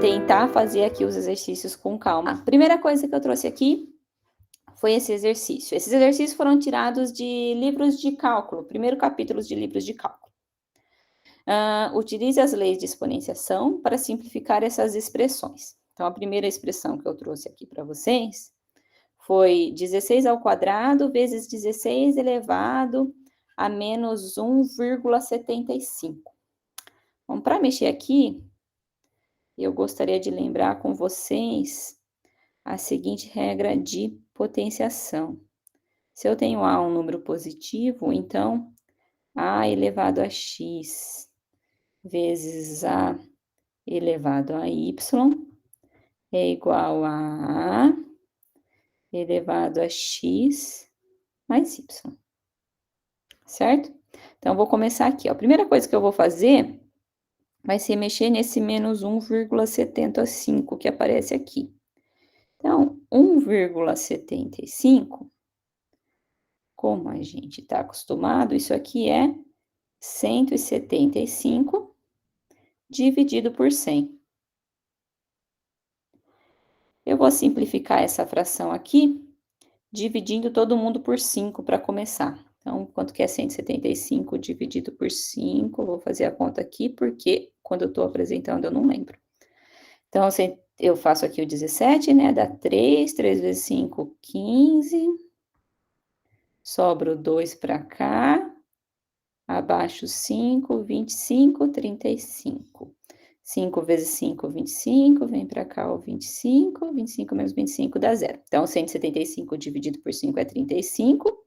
tentar fazer aqui os exercícios com calma. A primeira coisa que eu trouxe aqui foi esse exercício. Esses exercícios foram tirados de livros de cálculo, primeiro capítulo de livros de cálculo. Utilize as leis de exponenciação para simplificar essas expressões. Então, a primeira expressão que eu trouxe aqui para vocês foi 16 ao quadrado vezes 16 elevado a menos 1,75. Bom, para mexer aqui, eu gostaria de lembrar com vocês a seguinte regra de potenciação. Se eu tenho A um número positivo, então A elevado a x vezes A elevado a y é igual a A elevado a x mais y, certo? Então, vou começar aqui, ó. A primeira coisa que eu vou fazer vai ser mexer nesse menos 1,75 que aparece aqui. Então, 1,75, como a gente está acostumado, isso aqui é 175 dividido por 100. Eu vou simplificar essa fração aqui, dividindo todo mundo por 5 para começar. Então, quanto que é 175 dividido por 5? Vou fazer a conta aqui, porque quando eu estou apresentando eu não lembro. Então, eu faço aqui o 17, né? Dá 3, 3 vezes 5, 15. Sobra o 2 para cá. Abaixo 5, 25, 35. 5 vezes 5, 25, vem para cá o 25, 25 menos 25 dá 0. Então, 175 dividido por 5 é 35.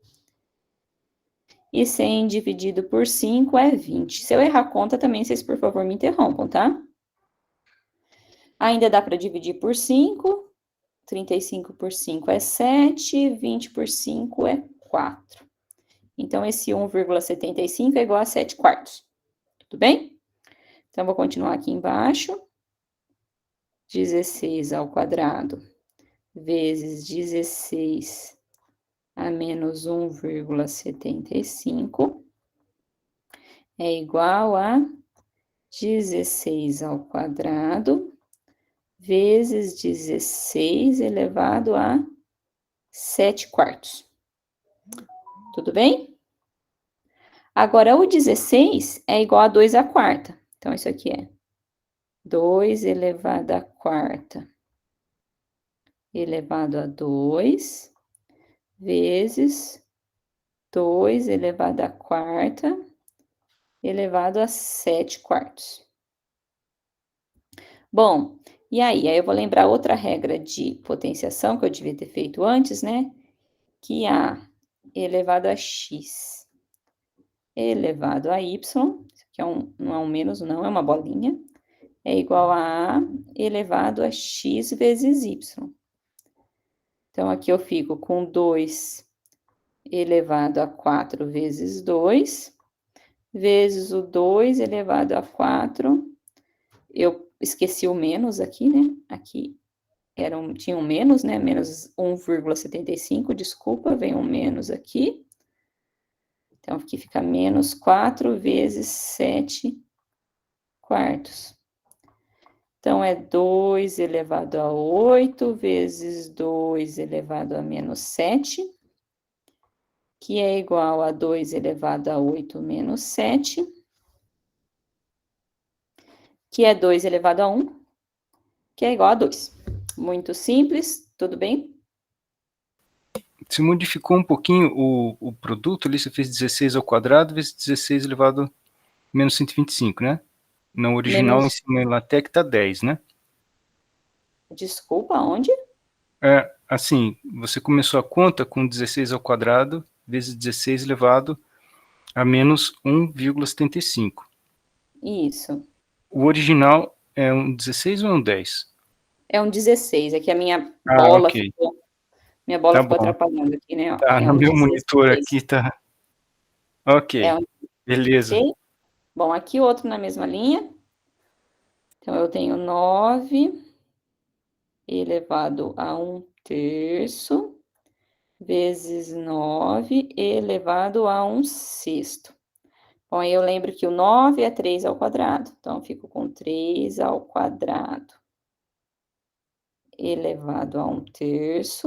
E 100 dividido por 5 é 20. Se eu errar a conta também, vocês, por favor, me interrompam, tá? Ainda dá para dividir por 5. 35 por 5 é 7, 20 por 5 é 4. Então, esse 1,75 é igual a 7 quartos. Tudo bem? Então, vou continuar aqui embaixo. 16 ao quadrado vezes 16 a menos 1,75 é igual a 16 ao quadrado vezes 16 elevado a 7 quartos. Tudo bem? Agora, o 16 é igual a 2 à quarta. Então, isso aqui é 2 elevado à quarta elevado a 2 vezes 2 elevado à quarta elevado a 7 quartos. Bom, e aí? Aí eu vou lembrar outra regra de potenciação que eu devia ter feito antes, né? Que A elevado a x elevado a y, isso aqui não é um menos, não, é uma bolinha, é igual a elevado a x vezes y. Então, aqui eu fico com 2 elevado a 4 vezes 2, vezes o 2 elevado a 4. Eu esqueci o menos aqui, né? Aqui tinha um menos, né? Menos 1,75, desculpa, vem um menos aqui. Então, aqui fica menos 4 vezes 7 quartos. Então, é 2 elevado a 8 vezes 2 elevado a menos 7, que é igual a 2 elevado a 8 menos 7, que é 2 elevado a 1, que é igual a 2. Muito simples, tudo bem? Você modificou um pouquinho o produto ali, você fez 16 ao quadrado vezes 16 elevado a menos 125, né? No original, em cima em LaTeX tá 10, né? Desculpa, onde? Assim, você começou a conta com 16 ao quadrado vezes 16 elevado a menos 1,75. Isso. O original é um 16 ou é um 10? É um 16, é que a minha bola ok. ficou Tá atrapalhando aqui, né? Ó, tá, é no um meu 16. monitor aqui tá... Ok, beleza. Okay? Bom, aqui outro na mesma linha. Então, eu tenho 9 elevado a 1/3 vezes 9 elevado a 1/6. Bom, aí eu lembro que o 9 é 3 ao quadrado. Então, eu fico com 3 ao quadrado elevado a 1/3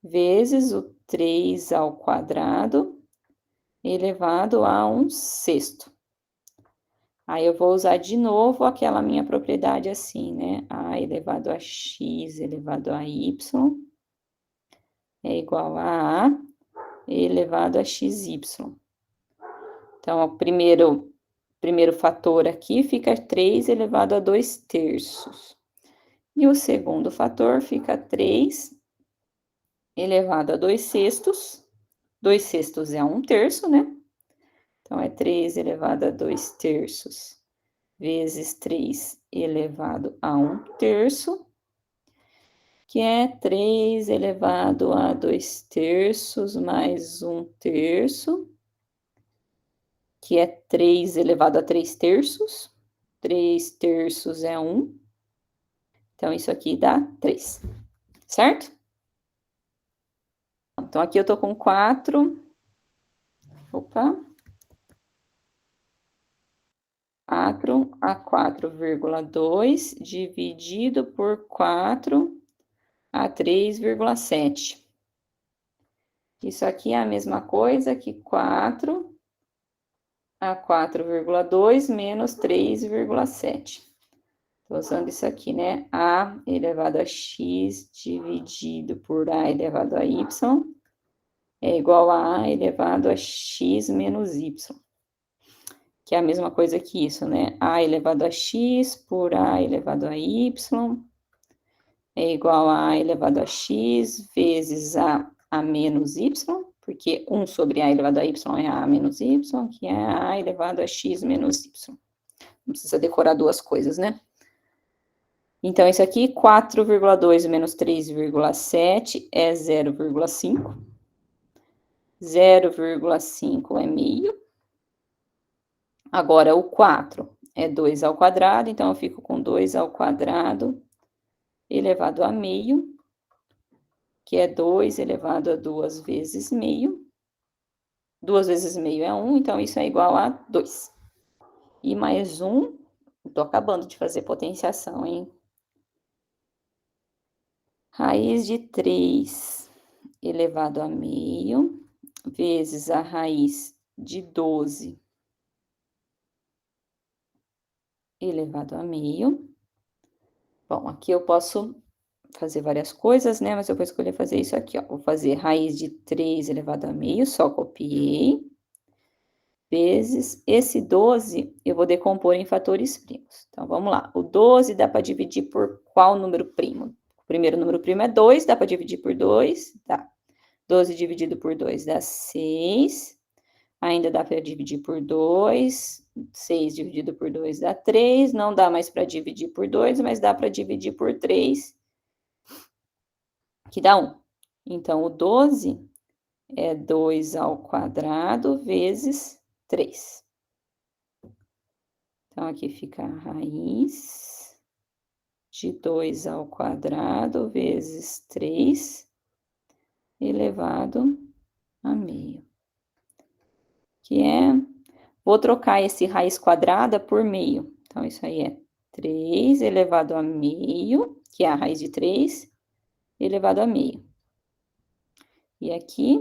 vezes o 3 ao quadrado elevado a 1/6. Aí eu vou usar de novo aquela minha propriedade assim, né? A elevado a x elevado a y é igual a elevado a xy. Então, o primeiro fator aqui fica 3 elevado a 2/3. E o segundo fator fica 3 elevado a 2/6. 2/6 é 1/3, né? Então, é 3 elevado a 2/3 vezes 3 elevado a 1/3, que é 3 elevado a 2/3 mais 1/3, que é 3 elevado a 3/3. 3/3 é 1. Então, isso aqui dá 3, certo? Então, aqui eu tô com 4. Opa. 4 a 4,2 dividido por 4 a 3,7. Isso aqui é a mesma coisa que 4 a 4,2 menos 3,7. Estou usando isso aqui, né? A elevado a x dividido por a elevado a y é igual a elevado a x menos y. Que é a mesma coisa que isso, né? A elevado a x por a elevado a y é igual a elevado a x vezes a menos y, porque 1 sobre a elevado a y é a menos y, que é a elevado a x menos y. Não precisa decorar duas coisas, né? Então, isso aqui, 4,2 menos 3,7 é 0,5. 0,5 é meio. Agora, o 4 é 2 ao quadrado, então eu fico com 2 ao quadrado elevado a meio, que é 2 elevado a 2 vezes meio. 2 vezes meio é 1, então isso é igual a 2. E mais 1, estou acabando de fazer potenciação, hein? Raiz de 3 elevado a meio vezes a raiz de 12 elevado a meio. Bom, aqui eu posso fazer várias coisas, né? Mas eu vou escolher fazer isso aqui, ó. Vou fazer raiz de 3 elevado a meio, só copiei. Vezes esse 12, eu vou decompor em fatores primos. Então, vamos lá. O 12 dá para dividir por qual número primo? O primeiro número primo é 2, dá para dividir por 2? Dá. 12 dividido por 2 dá 6. Ainda dá para dividir por 2. 6 dividido por 2 dá 3. Não dá mais para dividir por 2, mas dá para dividir por 3, que dá 1. Então, o 12 é 2 ao quadrado vezes 3. Então, aqui fica a raiz de 2 ao quadrado vezes 3 elevado a meio. Que é... Vou trocar esse raiz quadrada por meio. Então, isso aí é 3 elevado a meio, que é a raiz de 3, elevado a meio. E aqui,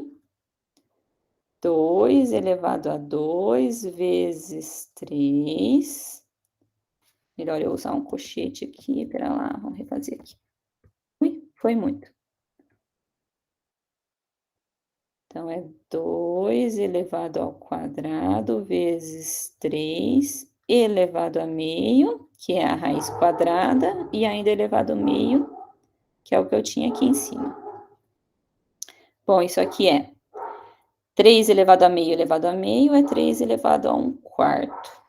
2 elevado a 2 vezes 3. Melhor eu usar um colchete aqui, pera lá, vamos refazer aqui. Ui, foi muito. Então, é 2 elevado ao quadrado vezes 3 elevado a meio, que é a raiz quadrada, e ainda elevado a meio, que é o que eu tinha aqui em cima. Bom, isso aqui é 3 elevado a meio é 3 elevado a 1/4.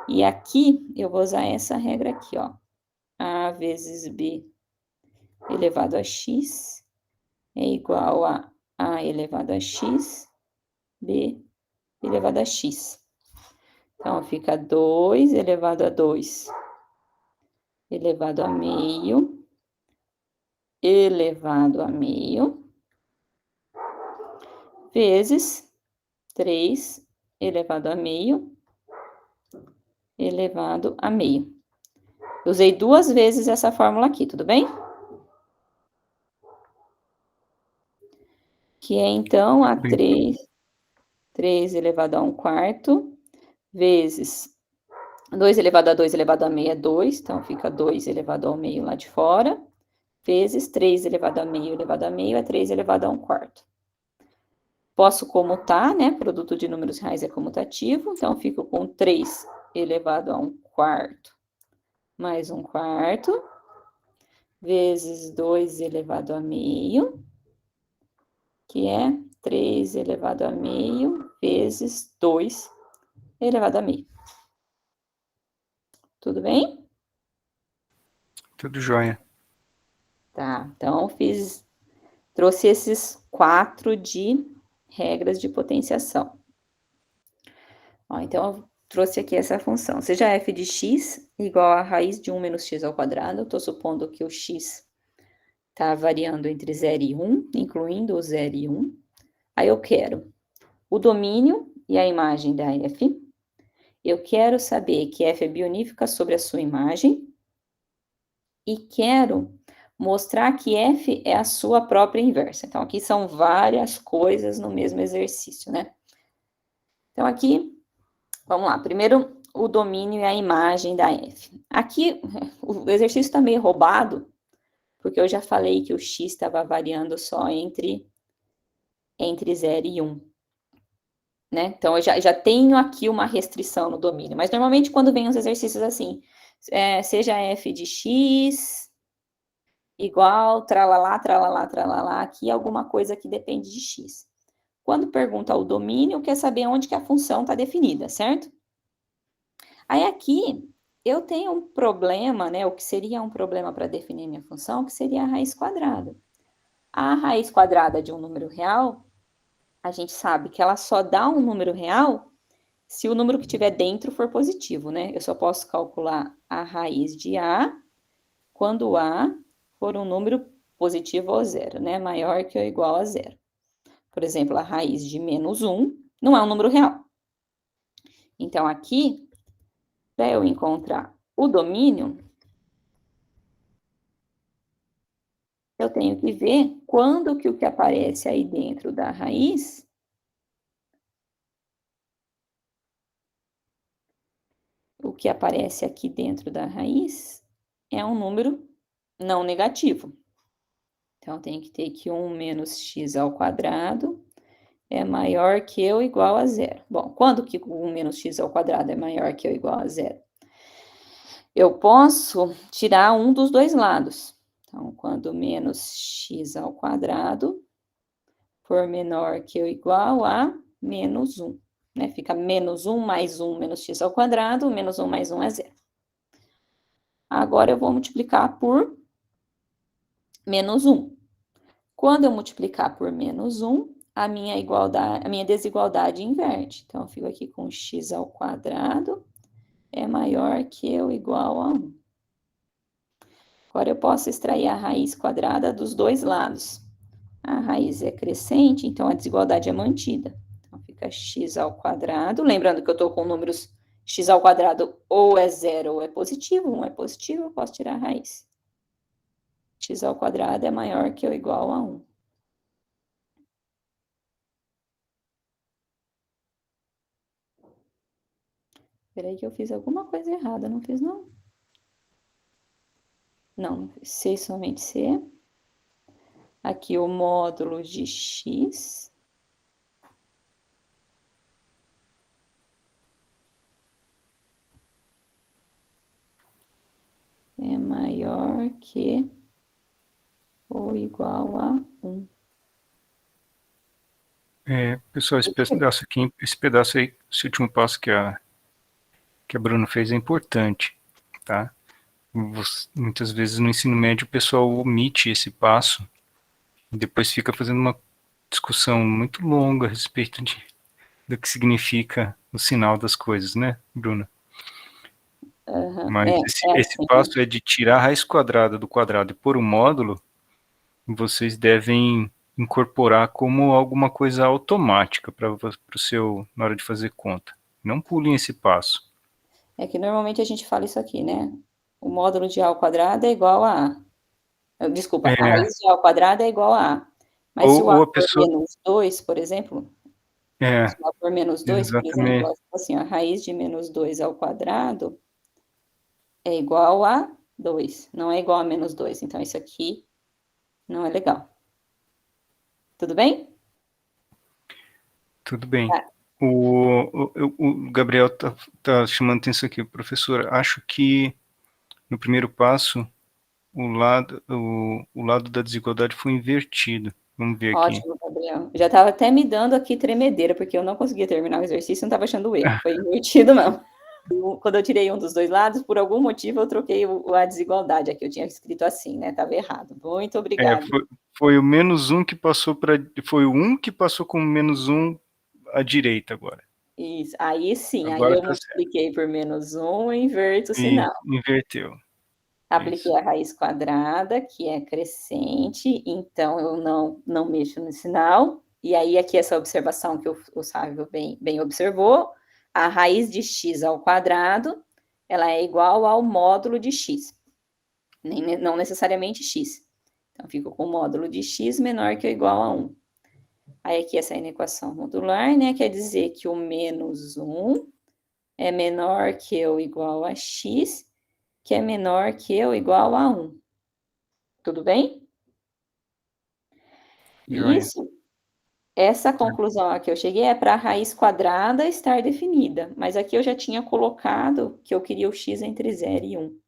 E aqui, eu vou usar essa regra aqui, ó. A vezes B elevado a x é igual a elevado a x, B elevado a x. Então, fica 2 elevado a 2 elevado a meio, elevado a meio, vezes 3 elevado a meio, elevado a meio. Eu usei 2 vezes essa fórmula aqui, tudo bem? Que é, então, a 3 elevado a 1/4, vezes 2 elevado a 2 elevado a meio é 2, então fica 2 elevado ao meio lá de fora, vezes 3 elevado a meio é 3 elevado a 1/4. Posso comutar, né? Produto de números reais é comutativo, então fico com 3 elevado a 1/4 mais 1/4, vezes 2 elevado a meio, que é 3 elevado a meio vezes 2 elevado a meio. Tudo bem? Tudo jóia. Tá, então trouxe esses 4 de regras de potenciação. Ó, então, eu trouxe aqui essa função. Seja f de x igual a raiz de 1 menos x ao quadrado. Eu estou supondo que o x está variando entre 0 e 1, incluindo o 0 e 1. Aí eu quero o domínio e a imagem da f. Eu quero saber que f é bionífica sobre a sua imagem. E quero mostrar que f é a sua própria inversa. Então, aqui são várias coisas no mesmo exercício, né? Então, aqui, vamos lá. Primeiro, o domínio e a imagem da f. Aqui, o exercício está meio roubado, porque eu já falei que o x estava variando só entre 0 e 1. Né? Então, eu já tenho aqui uma restrição no domínio. Mas, normalmente, quando vem os exercícios assim, seja f de x igual, tralalá, tralalá, tralalá, aqui alguma coisa que depende de x. Quando pergunta o domínio, quer saber onde que a função está definida, certo? Aí aqui, eu tenho um problema, né, o que seria um problema para definir minha função, que seria a raiz quadrada. A raiz quadrada de um número real, a gente sabe que ela só dá um número real se o número que tiver dentro for positivo, né? Eu só posso calcular a raiz de A quando A for um número positivo ou zero, né? Maior que ou igual a zero. Por exemplo, a raiz de menos 1 não é um número real. Então, aqui, para eu encontrar o domínio, eu tenho que ver quando que o que aparece aí dentro da raiz o que aparece aqui dentro da raiz é um número não negativo. Então, tem que ter que 1 menos x ao quadrado é maior que ou igual a zero. Bom, quando que 1 menos x ao quadrado é maior que ou igual a zero? Eu posso tirar um dos dois lados. Então, quando menos x ao quadrado for menor que ou igual a menos 1. Né? Fica menos 1 mais 1 menos x ao quadrado, menos 1 mais 1 é zero. Agora, eu vou multiplicar por menos 1. Quando eu multiplicar por menos 1, a minha desigualdade inverte. Então, eu fico aqui com x ao quadrado é maior que ou igual a 1. Agora, eu posso extrair a raiz quadrada dos dois lados. A raiz é crescente, então a desigualdade é mantida. Então, fica x ao quadrado. Lembrando que eu estou com números x ao quadrado ou é zero ou é positivo. Um é positivo, eu posso tirar a raiz. X ao quadrado é maior que ou igual a 1. Espera aí que eu fiz alguma coisa errada, não fiz não? Não fiz. C somente C. Aqui o módulo de x é maior que ou igual a 1. Pessoal, esse pedaço aqui, esse pedaço aí, esse último passo que a Bruna fez é importante, tá? Muitas vezes no ensino médio o pessoal omite esse passo e depois fica fazendo uma discussão muito longa a respeito do que significa o sinal das coisas, né, Bruna? Mas esse assim. passo é de tirar a raiz quadrada do quadrado e pôr o módulo, vocês devem incorporar como alguma coisa automática para o seu, na hora de fazer conta. Não pulem esse passo. É que normalmente a gente fala isso aqui, né? O módulo de A ao quadrado é igual a A. Desculpa, a raiz de A ao quadrado é igual a A. Mas se o A Ou a for pessoa... -2, por exemplo, se o A for -2, por exemplo, exatamente. assim, a raiz de -2 ao quadrado é igual a 2, não é igual a -2, então isso aqui não é legal. Tudo bem? Tudo bem. Tá. O Gabriel tá chamando atenção aqui, professor. Acho que no primeiro passo o lado da desigualdade foi invertido. Vamos ver aqui. Ótimo, Gabriel. Já estava até me dando aqui tremedeira, porque eu não conseguia terminar o exercício, não estava achando o erro, foi invertido mesmo. Quando eu tirei um dos dois lados, por algum motivo eu troquei a desigualdade aqui, eu tinha escrito assim, né, estava errado. Muito obrigada. Foi o -1 que passou para... Foi o 1 que passou com -1 à direita agora. Isso, aí sim, aí Agora eu tá certo. multipliquei por -1 e inverto o E sinal. inverteu. Apliquei Isso. a raiz quadrada, que é crescente, então eu não mexo no sinal. E aí aqui essa observação que o Sávio bem observou, a raiz de x ao quadrado, ela é igual ao módulo de x, não necessariamente x. Então fico com o módulo de x menor que ou igual a 1. Aí aqui essa inequação modular, né, quer dizer que o -1 é menor que ou igual a x, que é menor que ou igual a 1. Tudo bem? Joia. Essa conclusão a que eu cheguei é para a raiz quadrada estar definida, mas aqui eu já tinha colocado que eu queria o x entre 0 e 1,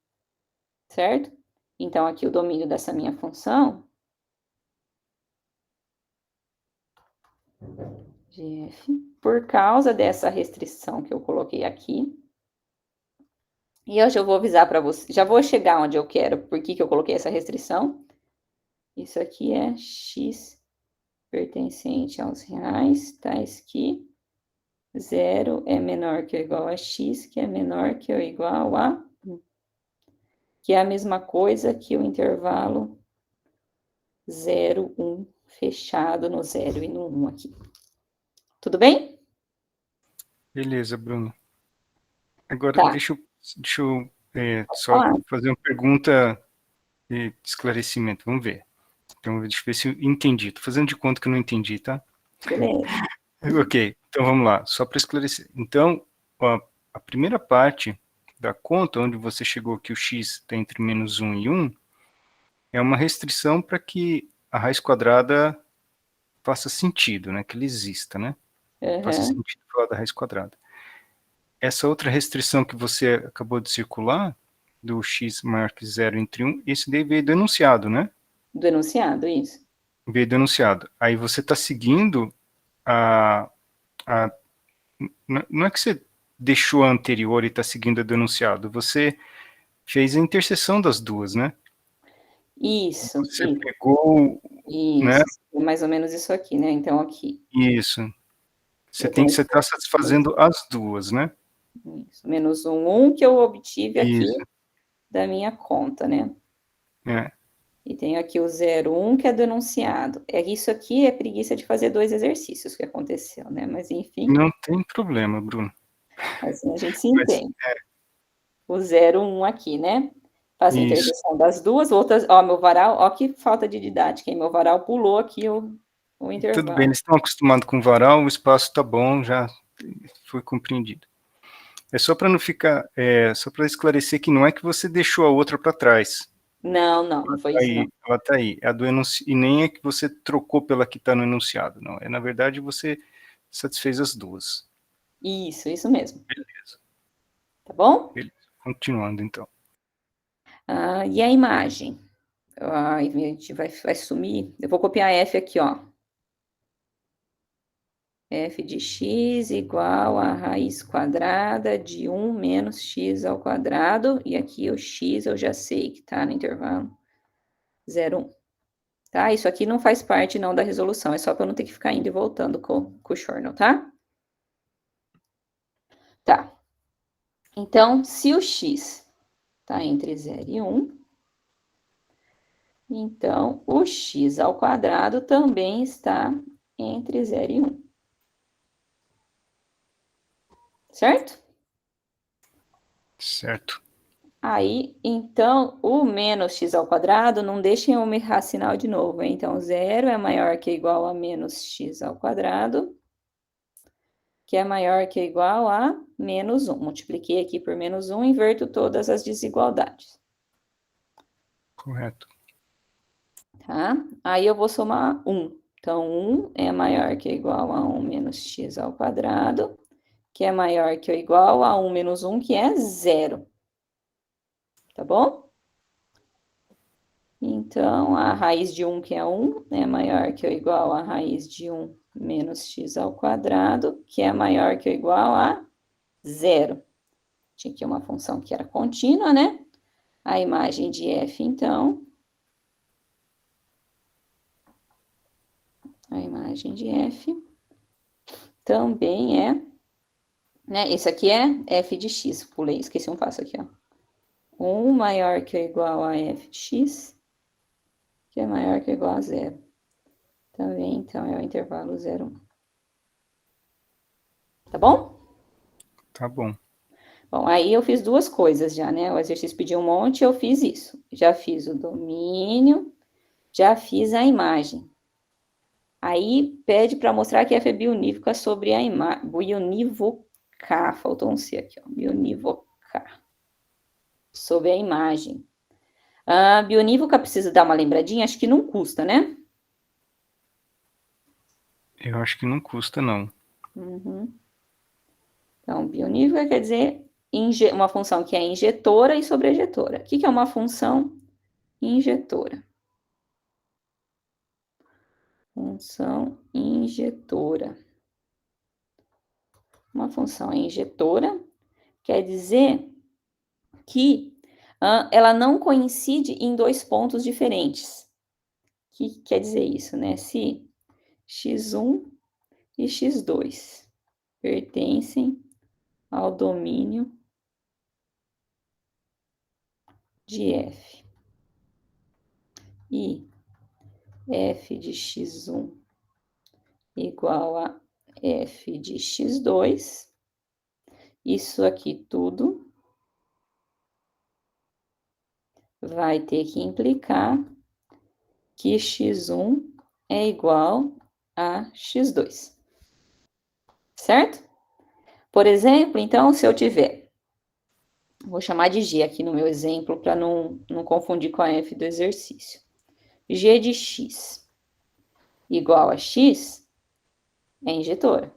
certo? Então aqui o domínio dessa minha função de f, por causa dessa restrição que eu coloquei aqui, e eu já vou avisar para você, já vou chegar onde eu quero, por que eu coloquei essa restrição. Isso aqui é x pertencente aos reais, tais que 0 é menor que ou igual a x, que é menor que ou igual a 1. Que é a mesma coisa que o intervalo 0, 1, fechado no 0 e no 1 aqui. Tudo bem? Beleza, Bruno. Agora, Tá, deixa eu pode só falar. fazer uma pergunta de esclarecimento. Vamos ver. Então, deixa eu ver se eu entendi. Estou fazendo de conta que eu não entendi, tá? Beleza. Ok, então vamos lá, só para esclarecer. Então, a primeira parte da conta, onde você chegou que o x está entre -1 e 1, é uma restrição para que a raiz quadrada faça sentido, né? Que ele exista, né? Faça Uhum. sentido falar da raiz quadrada. Essa outra restrição que você acabou de circular, do x maior que 0 entre 1, esse daí veio do enunciado, né? Do enunciado, isso. Veio do enunciado. Aí você está seguindo a... Não é que você deixou a anterior e está seguindo a do enunciado, você fez a interseção das duas, né? Isso, Você pegou, né? isso. É mais ou menos isso aqui, né? Então aqui, Isso. eu tenho Você está satisfazendo as duas, né? isso, menos 1 que eu obtive aqui Isso. da minha conta, né? É. E tenho aqui o 0, 1, que é do enunciado. Isso aqui é preguiça de fazer 2 exercícios que aconteceu, né, mas enfim, Não tem problema, Bruno. assim a gente se Mas, entende. O 0, 1 aqui, né, faço a isso. interseção das duas, outras ó, meu varal, ó que falta de didática, hein, meu varal pulou aqui o Tudo bem, intervalo. eles estão acostumados com varal, o espaço está bom, já foi compreendido. É só para não ficar, só para esclarecer que não é que você deixou a outra para trás. Não, não foi isso não. Ela está aí. A do e nem é que você trocou pela que está no enunciado, não. Na verdade, você satisfez as duas. Isso mesmo. Beleza. Tá bom? Beleza. Continuando, então. E a imagem? Ai, a gente vai sumir. Eu vou copiar F aqui, ó. F de x igual a raiz quadrada de 1 menos x ao quadrado, e aqui o x eu já sei que está no intervalo 0, 1. Tá? Isso aqui não faz parte não da resolução, é só para eu não ter que ficar indo e voltando com o Chornel, tá? Tá. Então, se o x está entre 0 e 1, então o x ao quadrado também está entre 0 e 1. Certo? Certo. Aí, então, o menos x ao quadrado, não deixem eu me racinar de novo, hein? Então, 0 é maior que ou igual a menos x ao quadrado, que é maior que ou igual a menos 1. Multipliquei aqui por menos 1, inverto todas as desigualdades. Correto. Tá? Aí eu vou somar 1. Então, 1 é maior que ou igual a 1 menos x ao quadrado, que é maior que ou igual a 1 menos 1, que é 0. Tá bom? Então, a raiz de 1, que é 1, é maior que ou igual a raiz de 1 menos x ao quadrado, que é maior que ou igual a 0. Tinha aqui uma função que era contínua, né? A imagem de f, então, a imagem de f também é, né? Esse aqui é f de x, pulei, esqueci um passo aqui, ó. 1 maior que ou igual a f de x, que é maior que ou igual a 0. Também, então, é o intervalo 0, 1. Tá bom? Tá bom. Bom, aí eu fiz duas coisas já, né? O exercício pediu um monte, eu fiz isso. Já fiz o domínio, já fiz a imagem. Aí pede para mostrar que f é bionívoca sobre a imagem. Bionívoca, faltou um C aqui, ó. Bionívoca. Sobre a imagem. A bionívoca precisa dar uma lembradinha? Acho que não custa, né? Eu acho que não custa, não. Uhum. Então, bionívoca quer dizer uma função que é injetora e sobrejetora. O que é uma função injetora? Função injetora. Uma função injetora quer dizer que ela não coincide em dois pontos diferentes. O que quer dizer isso, né? Se x1 e x2 pertencem ao domínio de f e f de x1 igual a f de x2, isso aqui tudo vai ter que implicar que x1 é igual a x2. Certo? Por exemplo, então, se eu tiver, vou chamar de g aqui no meu exemplo para não confundir com a f do exercício. G de x igual a x é injetora.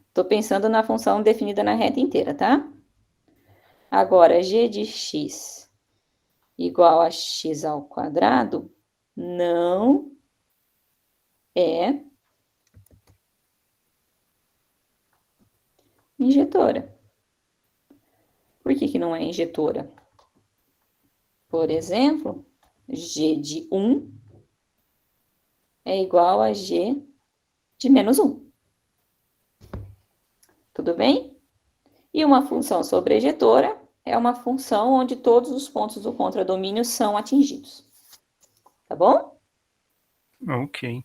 Estou pensando na função definida na reta inteira, tá? Agora, g de x igual a x ao quadrado não é injetora. Por que não é injetora? Por exemplo, g de 1 é igual a g de menos 1. Tudo bem? E uma função sobrejetora é uma função onde todos os pontos do contradomínio são atingidos. Tá bom? Ok.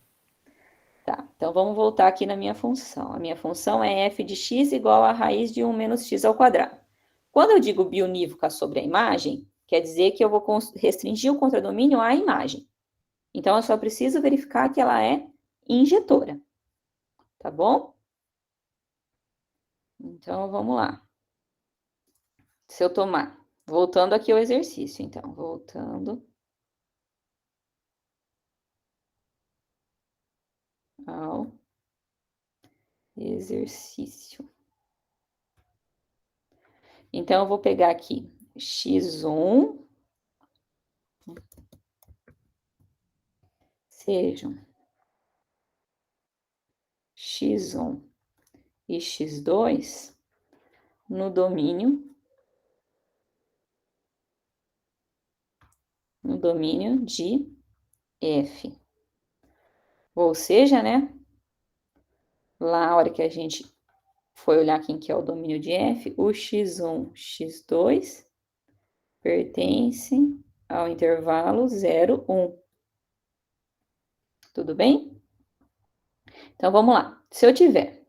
Tá, então vamos voltar aqui na minha função. A minha função é f de x igual a raiz de 1 menos x ao quadrado. Quando eu digo bionívoca sobre a imagem, quer dizer que eu vou restringir o contradomínio à imagem. Então, eu só preciso verificar que ela é injetora. Tá bom? Então, vamos lá. Se eu tomar, voltando aqui ao exercício, então, voltando ao exercício. Então, eu vou pegar aqui x1 sejam x1 e x2 no domínio de f. Ou seja, né, lá na hora que a gente foi olhar quem que é o domínio de f, o x1, x2 pertencem ao intervalo 0, 1. Tudo bem? Então, vamos lá. Se eu tiver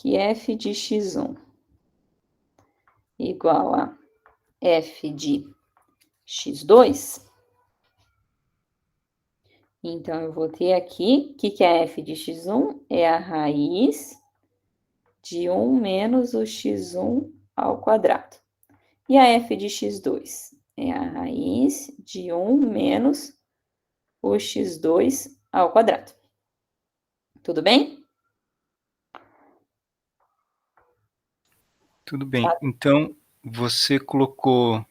que f de x1 igual a f de x2, então eu vou ter aqui, o que é f de x1? É a raiz de 1 menos o x1 ao quadrado. E a f de x2? É a raiz de 1 menos o x2 ao quadrado. Tudo bem? Tudo bem. Então, você colocou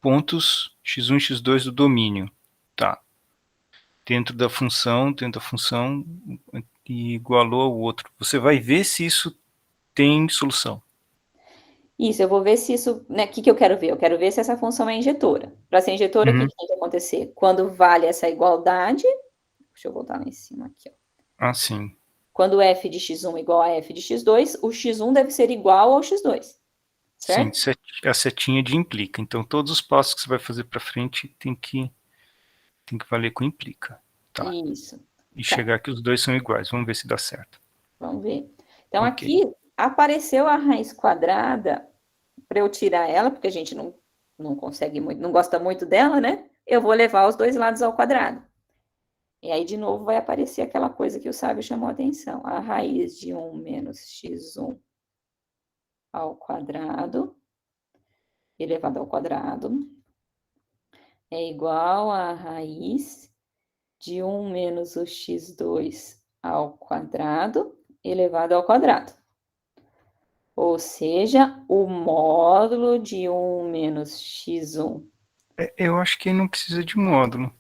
pontos x1 e x2 do domínio. Tá. Dentro da função, e igualou ao outro. Você vai ver se isso tem solução. Isso, eu vou ver se isso, né, o que eu quero ver? Eu quero ver se essa função é injetora. Para ser injetora, o que tem que acontecer? Quando vale essa igualdade, deixa eu voltar lá em cima aqui, ó. Ah, sim. Quando f de x1 igual a f de x2, o x1 deve ser igual ao x2, certo? Sim, a setinha de implica. Então, todos os passos que você vai fazer para frente tem que valer com implica. Tá. Isso. E Tá, chegar que os dois são iguais. Vamos ver se dá certo. vamos ver. Então, Ok. aqui apareceu a raiz quadrada, para eu tirar ela, porque a gente não consegue muito, não gosta muito dela, né? Eu vou levar os dois lados ao quadrado. E aí, de novo, vai aparecer aquela coisa que o sábio chamou a atenção. A raiz de 1 menos x1 ao quadrado, elevado ao quadrado, é igual a raiz de 1 menos o x2 ao quadrado, elevado ao quadrado. Ou seja, o módulo de 1 menos x1. Eu acho que não precisa de módulo.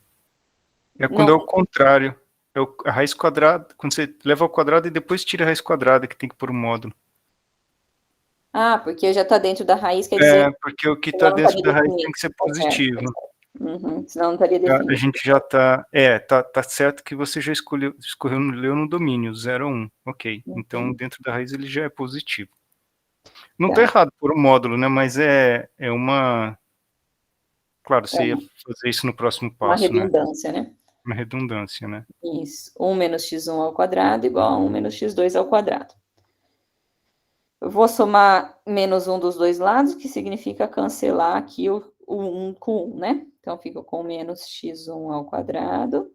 É quando Não. é o contrário. É a raiz quadrada, quando você leva ao quadrado e depois tira a raiz quadrada, que tem que pôr um módulo. Ah, porque já está dentro da raiz, quer dizer, Porque o que senão está não dentro estaria da raiz tem definido. que ser Tá certo, positivo. tá certo. Uhum, senão não estaria A definido. gente já está... tá certo que você já escolheu no domínio, 0 ou 1. Ok. Então, dentro da raiz ele já é positivo. Não está errado por um módulo, né? Mas é uma... Claro, você ia fazer isso no próximo Uma passo, né? redundância, né? Uma redundância, né? Isso. 1 menos x1 ao quadrado igual a 1 menos x2 ao quadrado. Eu vou somar menos 1 dos dois lados, que significa cancelar aqui o 1 com 1, né? Então, fica com menos x1 ao quadrado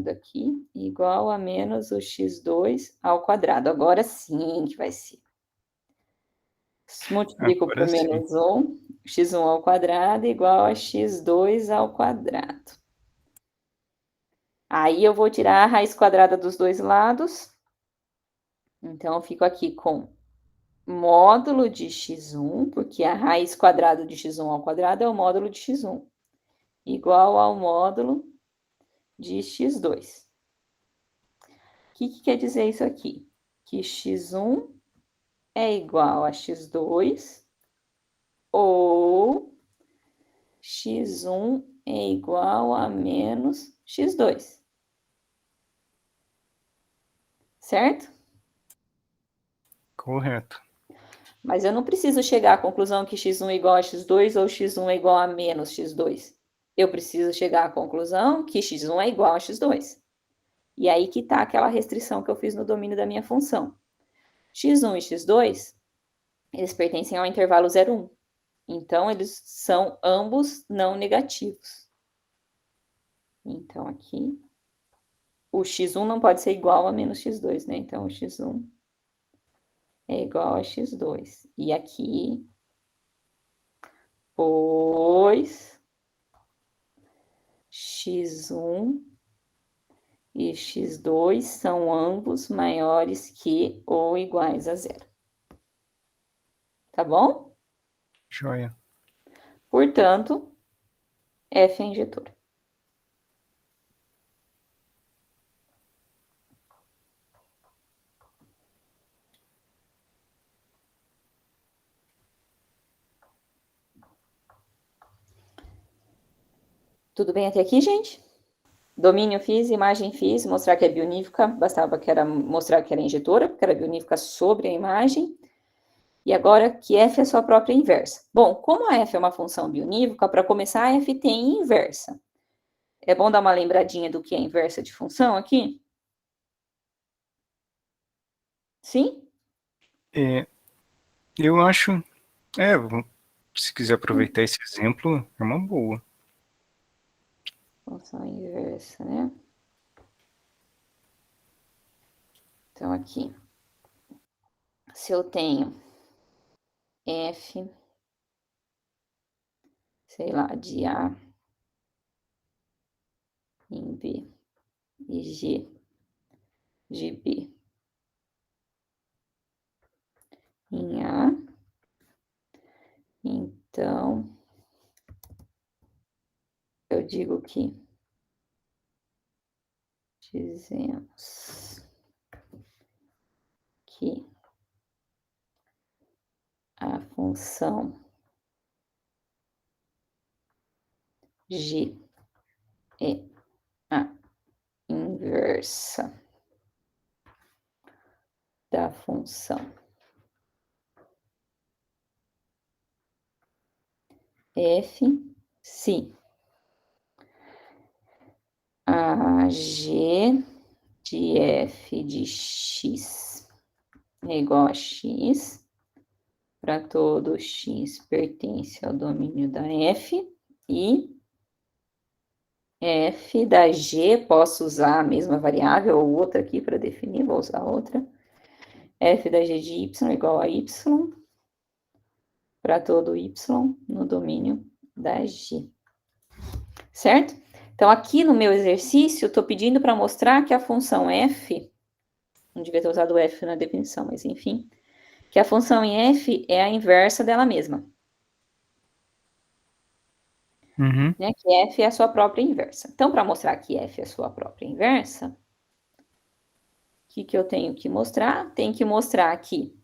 aqui, igual a menos o x2 ao quadrado. Agora sim que vai ser. Multiplico por menos 1, x1 ao quadrado igual a x2 ao quadrado. Aí eu vou tirar a raiz quadrada dos dois lados. Então, eu fico aqui com módulo de x1, porque a raiz quadrada de x1 ao quadrado é o módulo de x1, igual ao módulo de x2. O que quer dizer isso aqui? Que x1 é igual a x2 ou x1 é igual a menos x2. Certo? Correto. Mas eu não preciso chegar à conclusão que x1 é igual a x2 ou x1 é igual a menos x2. Eu preciso chegar à conclusão que x1 é igual a x2. E aí que está aquela restrição que eu fiz no domínio da minha função. x1 e x2, eles pertencem ao intervalo 0, 1. Então, eles são ambos não negativos. Então, aqui, o x1 não pode ser igual a menos x2, né? Então, o x1 é igual a x2. E aqui, pois x1 e x2 são ambos maiores que ou iguais a 0. Tá bom? Joia. Portanto, f é injetora. Tudo bem até aqui, gente? Domínio fiz, imagem fiz, mostrar que é bionífica, bastava que era mostrar que era injetora, porque era bionífica sobre a imagem. E agora que f é sua própria inversa. Bom, como a f é uma função bionívoca, para começar, a f tem inversa. É bom dar uma lembradinha do que é inversa de função aqui? Sim? Eu acho... se quiser aproveitar esse exemplo, é uma boa. Função inversa, né? Então, aqui. Se eu tenho f, sei lá, de A em B e G de B em A, então, eu digo que dizemos que a função g é a inversa da função f se a g de f de x é igual a x, para todo x pertence ao domínio da f, e f da g, posso usar a mesma variável ou outra aqui para definir, vou usar outra. F da g de y é igual a y, para todo y no domínio da g. Certo? Então, aqui no meu exercício, eu estou pedindo para mostrar que a função f, não devia ter usado f na definição, mas enfim, que a função em f é a inversa dela mesma. Uhum. Né? Que f é a sua própria inversa. Então, para mostrar que f é a sua própria inversa, o que eu tenho que mostrar? Tenho que mostrar que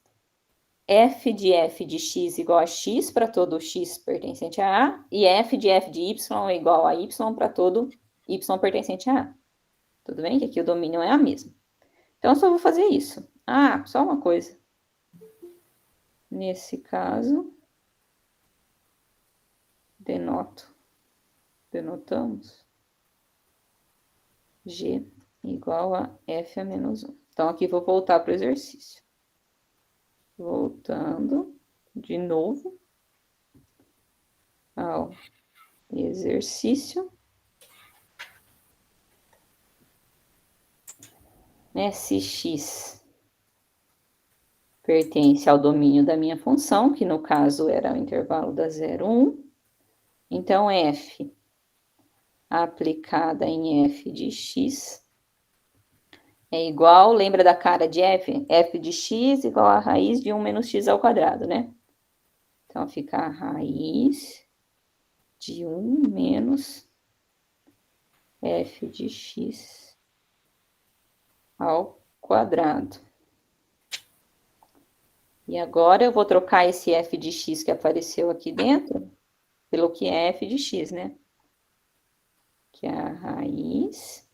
f de x igual a x para todo x pertencente a A, e f de y é igual a y para todo y pertencente a A. Tudo bem? Que aqui o domínio é a mesma. Então, eu só vou fazer isso. Ah, só uma coisa. Nesse caso, denotamos g igual a f a menos 1. Então, aqui vou voltar para o exercício. Voltando de novo ao exercício. Se x pertence ao domínio da minha função, que no caso era o intervalo da 0, 1, então f aplicada em f de x é igual, lembra da cara de f? F de x igual a raiz de 1 menos x ao quadrado, né? Então, fica a raiz de 1 menos f de x ao quadrado. E agora eu vou trocar esse f de x que apareceu aqui dentro pelo que é f de x, né? Que é a raiz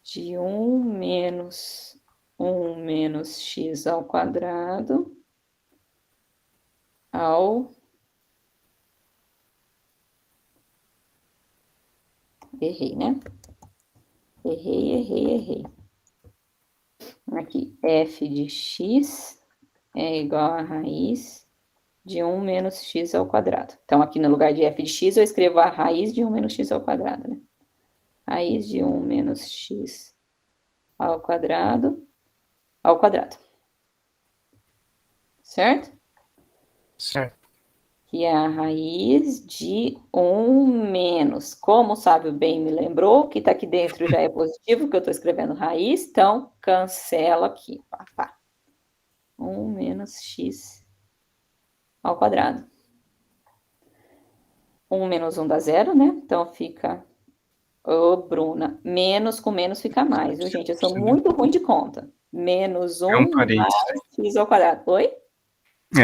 de 1 menos x ao quadrado ao... Errei, né? Errei. Aqui, f de x é igual a raiz de 1 menos x ao quadrado. Então, aqui no lugar de f de x, eu escrevo a raiz de 1 menos x ao quadrado, né? Raiz de 1 menos x ao quadrado. Certo? Certo. Que é a raiz de 1 menos. Como o Sábio bem me lembrou, que está aqui dentro já é positivo, que eu estou escrevendo raiz, então cancelo aqui. 1 menos x ao quadrado. 1 menos 1 dá 0, né? Então fica... Ô, Bruna, menos com menos fica mais, viu, gente? Eu sou muito ruim de conta. Menos 1 É um parênteses. mais x ao quadrado. Oi?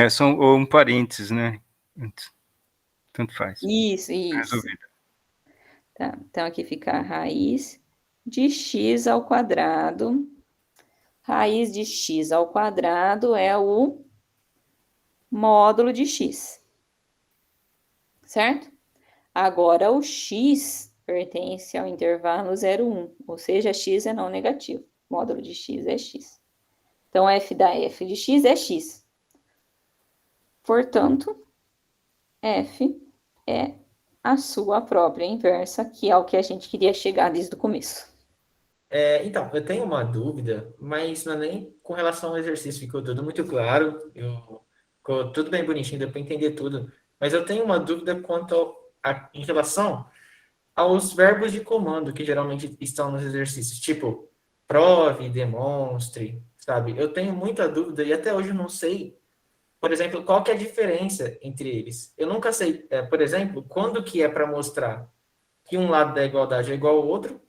São um parênteses, né? Tanto faz. Isso. Resolvido. Tá, então aqui fica a raiz de x ao quadrado. Raiz de x ao quadrado é o módulo de x. Certo? Agora, o x pertence ao intervalo 0, 1, ou seja, x é não negativo. Módulo de x é x. Então, f da f de x é x. Portanto, f é a sua própria inversa, que é o que a gente queria chegar desde o começo. Então, eu tenho uma dúvida, mas não é nem com relação ao exercício, ficou tudo muito claro, ficou tudo bem bonitinho, deu para entender tudo, mas eu tenho uma dúvida em relação aos verbos de comando que geralmente estão nos exercícios, tipo prove, demonstre, sabe? Eu tenho muita dúvida e até hoje eu não sei, por exemplo, qual que é a diferença entre eles. Eu nunca sei, por exemplo, quando que é para mostrar que um lado da igualdade é igual ao outro,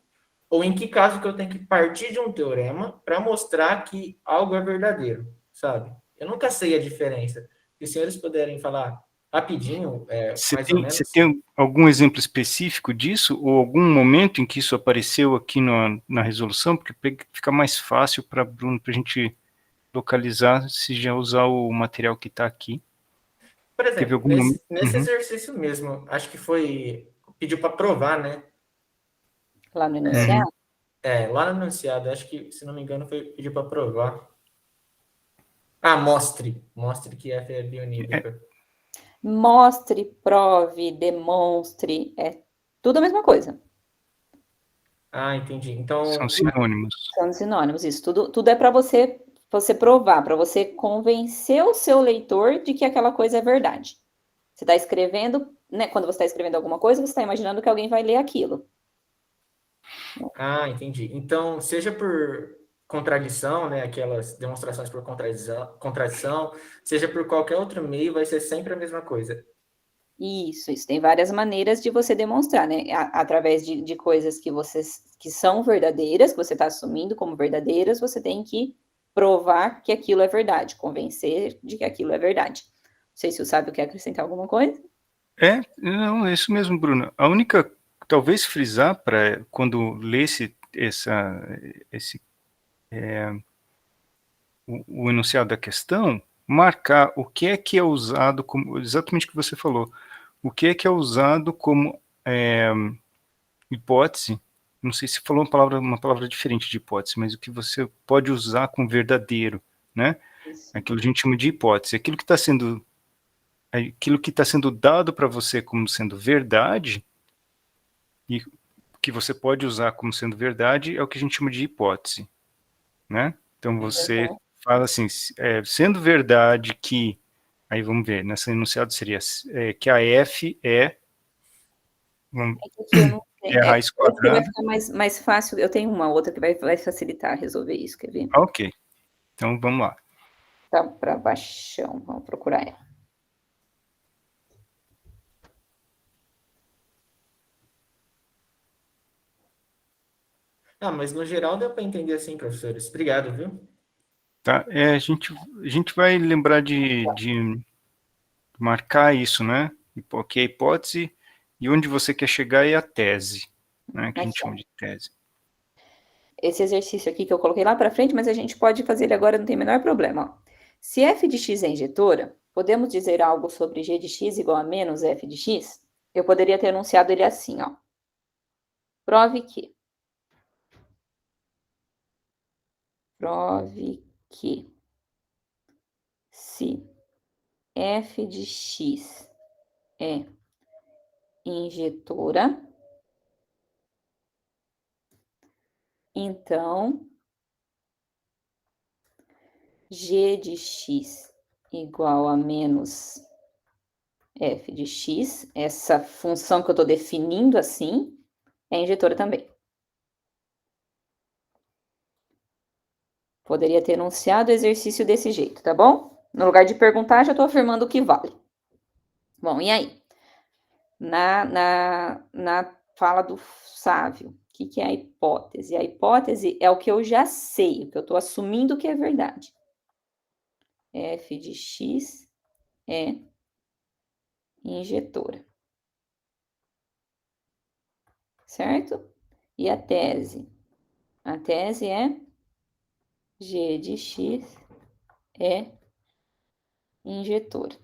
ou em que caso que eu tenho que partir de um teorema para mostrar que algo é verdadeiro, sabe? Eu nunca sei a diferença. Se os senhores puderem falar rapidinho, mais ou Você menos. tem algum exemplo específico disso, ou algum momento em que isso apareceu aqui na resolução? Porque fica mais fácil para Bruno, para a gente localizar se já usar o material que está aqui. Por Teve exemplo, algum momento? nesse exercício mesmo, acho que pediu para provar, né? Lá no enunciado? Lá no enunciado, acho que, se não me engano, pediu para provar. Mostre que F é bionívoca. Mostre, prove, demonstre, é tudo a mesma coisa. Ah, entendi. Então, São sinônimos. São sinônimos, isso. Tudo é para você provar, para você convencer o seu leitor de que aquela coisa é verdade. Você está escrevendo, né? Quando você está escrevendo alguma coisa, você está imaginando que alguém vai ler aquilo. entendi. Então, seja por contradição, né, aquelas demonstrações por contradição, seja por qualquer outro meio, vai ser sempre a mesma coisa. Isso. Tem várias maneiras de você demonstrar, né? Através de coisas que são verdadeiras, que você está assumindo como verdadeiras, você tem que provar que aquilo é verdade, convencer de que aquilo é verdade. Não sei se o sábio quer acrescentar alguma coisa. Não, é isso mesmo, Bruno. A única, talvez frisar para quando lesse o enunciado da questão, marcar o que é usado como, exatamente o que você falou, o que é usado como hipótese. Não sei se falou uma palavra diferente de hipótese, mas o que você pode usar com verdadeiro, né? Isso. Aquilo que a gente chama de hipótese. Aquilo que está sendo dado para você como sendo verdade e que você pode usar como sendo verdade é o que a gente chama de hipótese, né? Então você fala assim, sendo verdade que, aí vamos ver, nessa enunciado seria que a f é Que eu não sei. a raiz Porque vai quadrada. ficar mais fácil. Eu tenho uma outra que vai facilitar resolver isso, quer ver? Ok, então vamos lá. Tá para baixão, vamos procurar ela. Mas no geral deu para entender assim, professores. Obrigado, viu? Tá, a gente vai lembrar de marcar isso, né? Que é a hipótese e onde você quer chegar é a tese, né? Que a gente chama de tese. Esse exercício aqui que eu coloquei lá para frente, mas a gente pode fazer ele agora, não tem o menor problema. Ó. Se f de x é injetora, podemos dizer algo sobre g de x igual a menos f de x? Eu poderia ter enunciado ele assim, ó. Prove que se f de x é injetora, então g de x igual a menos f de x, essa função que eu estou definindo assim, é injetora também. Poderia ter enunciado o exercício desse jeito, tá bom? No lugar de perguntar, já estou afirmando o que vale. Bom, e aí? Na fala do Sávio, o que é a hipótese? A hipótese é o que eu já sei, o que eu estou assumindo que é verdade. F de x é injetora. Certo? E a tese? A tese é g de x é injetora.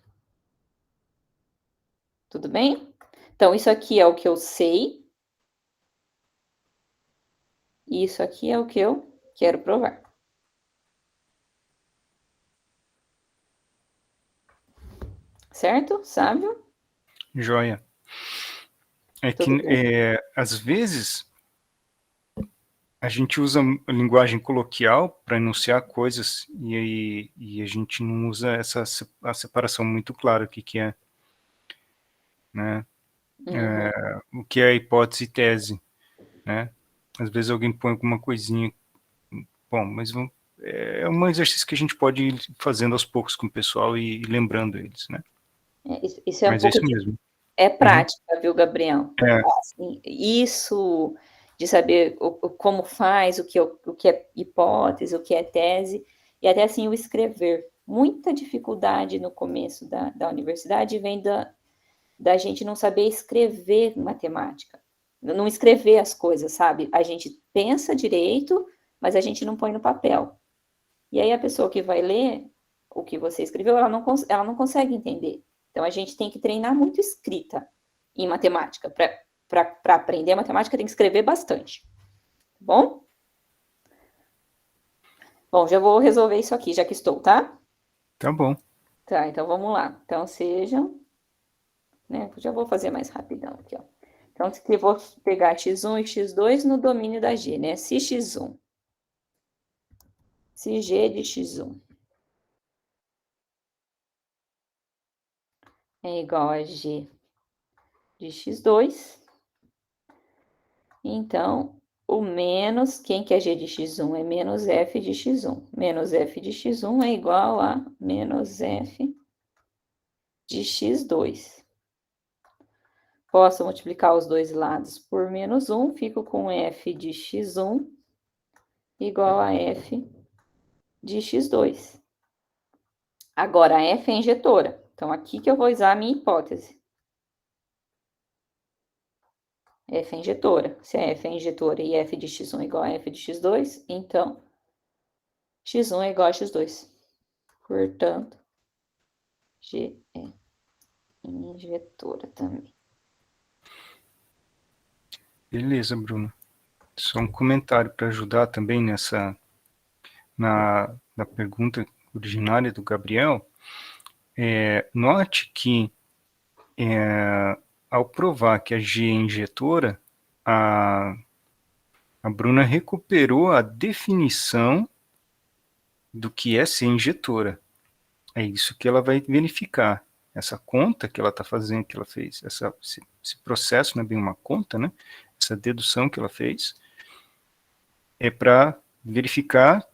Tudo bem? Então, isso aqui é o que eu sei. E isso aqui é o que eu quero provar. Certo? Sábio? Joia. É que, Tudo bem? às vezes, a gente usa a linguagem coloquial para enunciar coisas e a gente não usa a separação muito clara, o que é, né? Uhum. O que é hipótese e tese, né? Às vezes alguém põe alguma coisinha, bom, mas é um exercício que a gente pode ir fazendo aos poucos com o pessoal e lembrando eles, né? Isso é um Mas é pouco isso de mesmo. Uhum. prática, viu, Gabriel? É, Assim, isso de saber como faz, o que é hipótese, o que é tese, e até assim o escrever. Muita dificuldade no começo da universidade vem da gente não saber escrever matemática, não escrever as coisas, sabe? A gente pensa direito, mas a gente não põe no papel. E aí a pessoa que vai ler o que você escreveu, ela não consegue entender. Então a gente tem que treinar muito escrita em matemática. Para aprender matemática tem que escrever bastante. Tá bom? Bom, já vou resolver isso aqui, já que estou, tá? tá bom. Tá, então vamos lá. Então sejam, né? Já vou fazer mais rapidão aqui, ó. Então eu vou pegar x1 e x2 no domínio da G, né? Se x1, se G de x1 é igual a G de x2, então, o menos, quem que é g de x1? É menos f de x1. Menos f de x1 é igual a menos f de x2. Posso multiplicar os dois lados por menos 1, fico com f de x1 igual a f de x2. Agora, a f é injetora. Então, aqui que eu vou usar a minha hipótese. F é injetora. Se a f é injetora e f de x1 é igual a f de x2, então x1 é igual a x2. Portanto, G é injetora também. Beleza, Bruno. Só um comentário para ajudar também na pergunta originária do Gabriel. Note que ao provar que a G é injetora, a Bruna recuperou a definição do que é ser injetora. É isso que ela vai verificar. Essa conta que ela está fazendo, que ela fez, esse processo não é bem uma conta, né? Essa dedução que ela fez é para verificar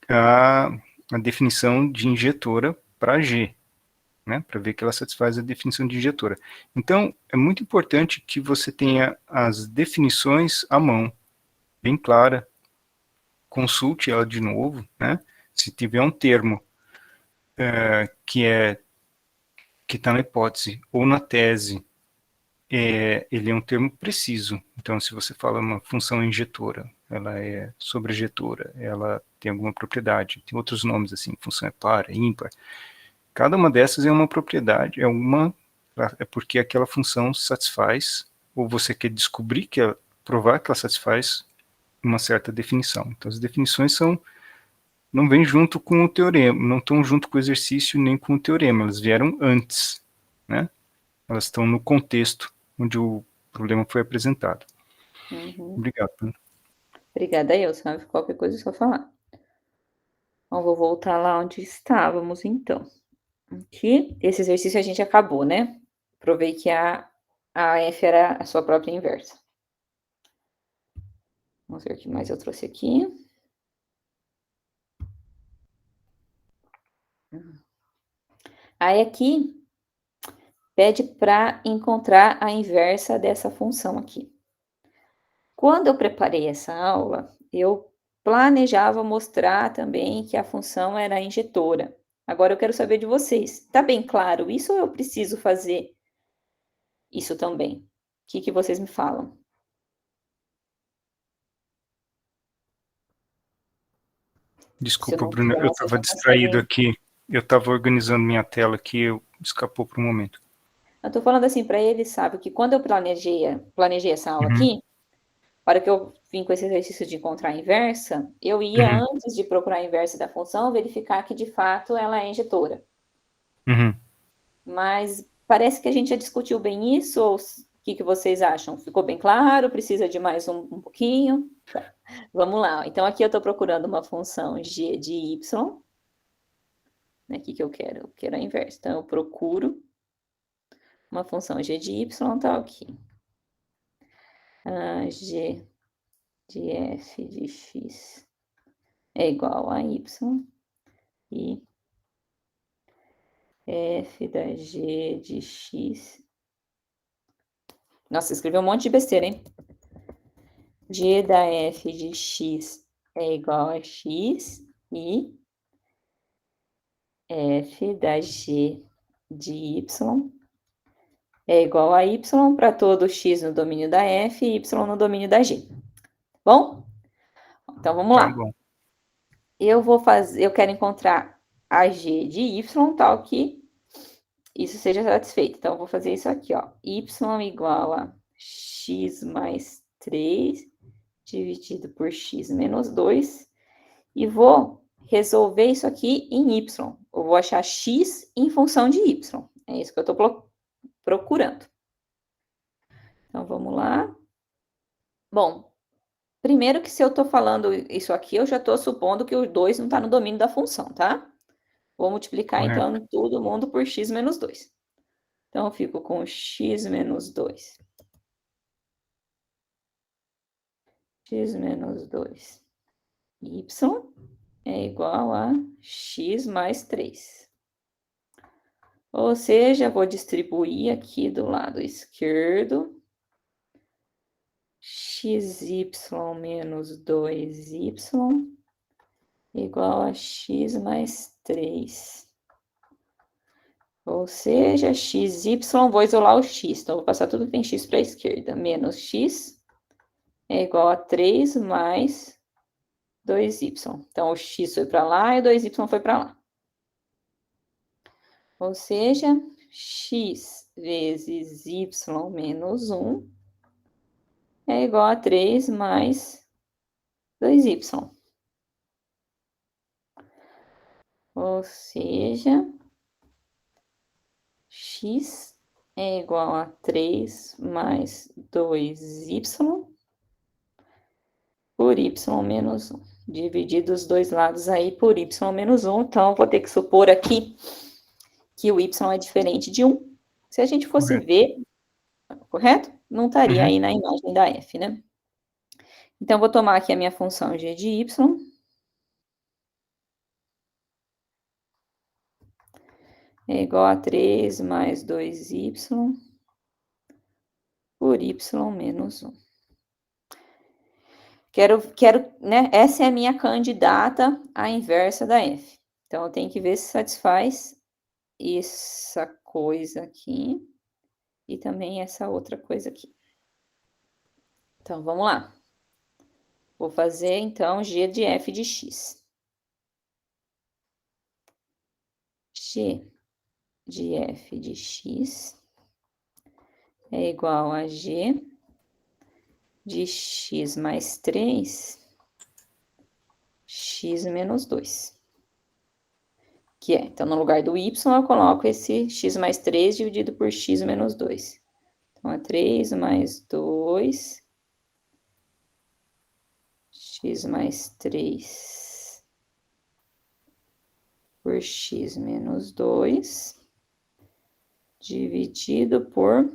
a definição de injetora para G, né? Para ver que ela satisfaz a definição de injetora. Então, é muito importante que você tenha as definições à mão, bem clara, consulte ela de novo, né? Se tiver um termo que está na hipótese ou na tese, ele é um termo preciso. Então, se você fala uma função injetora, ela é sobrejetora, ela tem alguma propriedade, tem outros nomes assim, função é par, é ímpar. Cada uma dessas é uma propriedade, é porque aquela função satisfaz, ou você quer descobrir provar que ela satisfaz uma certa definição. Então, as definições não vêm junto com o teorema, não estão junto com o exercício nem com o teorema, elas vieram antes, né? Elas estão no contexto onde o problema foi apresentado. Uhum. Obrigado, Bruno. Obrigada, Elson. Qualquer coisa é só falar. Bom, vou voltar lá onde estávamos, então. Aqui, esse exercício a gente acabou, né? Provei que a F era a sua própria inversa. Vamos ver o que mais eu trouxe aqui. Aí aqui, pede para encontrar a inversa dessa função aqui. Quando eu preparei essa aula, eu planejava mostrar também que a função era injetora. Agora eu quero saber de vocês. Está bem claro isso ou eu preciso fazer isso também? O que vocês me falam? Se eu Desculpa, não Bruno, fizer, eu vocês estava não distraído conseguem. aqui. Eu estava organizando minha tela aqui, escapou por um momento. Eu estou falando assim para eles, sabe, que quando eu planejei essa aula Uhum, aqui, a hora que eu vim com esse exercício de encontrar a inversa, eu ia, uhum, antes de procurar a inversa da função, verificar que de fato ela é injetora. uhum. Mas parece que a gente já discutiu bem isso, ou o que vocês acham? Ficou bem claro? Precisa de mais um pouquinho? Tá. Vamos lá. Então, aqui eu estou procurando uma função g de y. O que eu quero? Eu quero a inversa. Então, eu procuro uma função g de y, tá aqui. G de f de x é igual a y e f da g de x. Nossa, escreveu um monte de besteira, hein? G da f de x é igual a x e f da g de y é igual a y para todo x no domínio da f e y no domínio da g. Bom? Então, vamos lá. Bom. Eu quero encontrar a g de y, tal que isso seja satisfeito. Então, eu vou fazer isso aqui, ó. Y igual a x mais 3 dividido por x menos 2. E vou resolver isso aqui em y. Eu vou achar x em função de y. É isso que eu estou procurando. Então, vamos lá. Bom, primeiro que se eu estou falando isso aqui, eu já estou supondo que o 2 não está no domínio da função, tá? Vou multiplicar, Correto. então, todo mundo por x menos 2. Então, eu fico com x menos 2. X menos 2. Y é igual a x mais 3. Ou seja, vou distribuir aqui do lado esquerdo. Xy menos 2y igual a x mais 3. Ou seja, xy, vou isolar o x, então vou passar tudo que tem x para a esquerda. Menos x é igual a 3 mais 2y. Então, o x foi para lá e o 2y foi para lá. Ou seja, x vezes y menos 1 é igual a 3 mais 2y. Ou seja, x é igual a 3 mais 2y por y menos 1. Dividir os dois lados aí por y menos 1. Então, eu vou ter que supor aqui que o y é diferente de 1. Se a gente fosse ver, correto? Não estaria aí na imagem da f, né? Então, vou tomar aqui a minha função g de y. É igual a 3 mais 2y por y menos 1. Né? Essa é a minha candidata à inversa da f. Então, eu tenho que ver se satisfaz essa coisa aqui e também essa outra coisa aqui. Então, vamos lá. Vou fazer, então, g de f de x. G de f de x é igual a g de x mais 3, x menos 2. Que é, então, no lugar do y, eu coloco esse x mais 3 dividido por x menos 2. Então, é 3 mais 2, x mais 3 por x menos 2, dividido por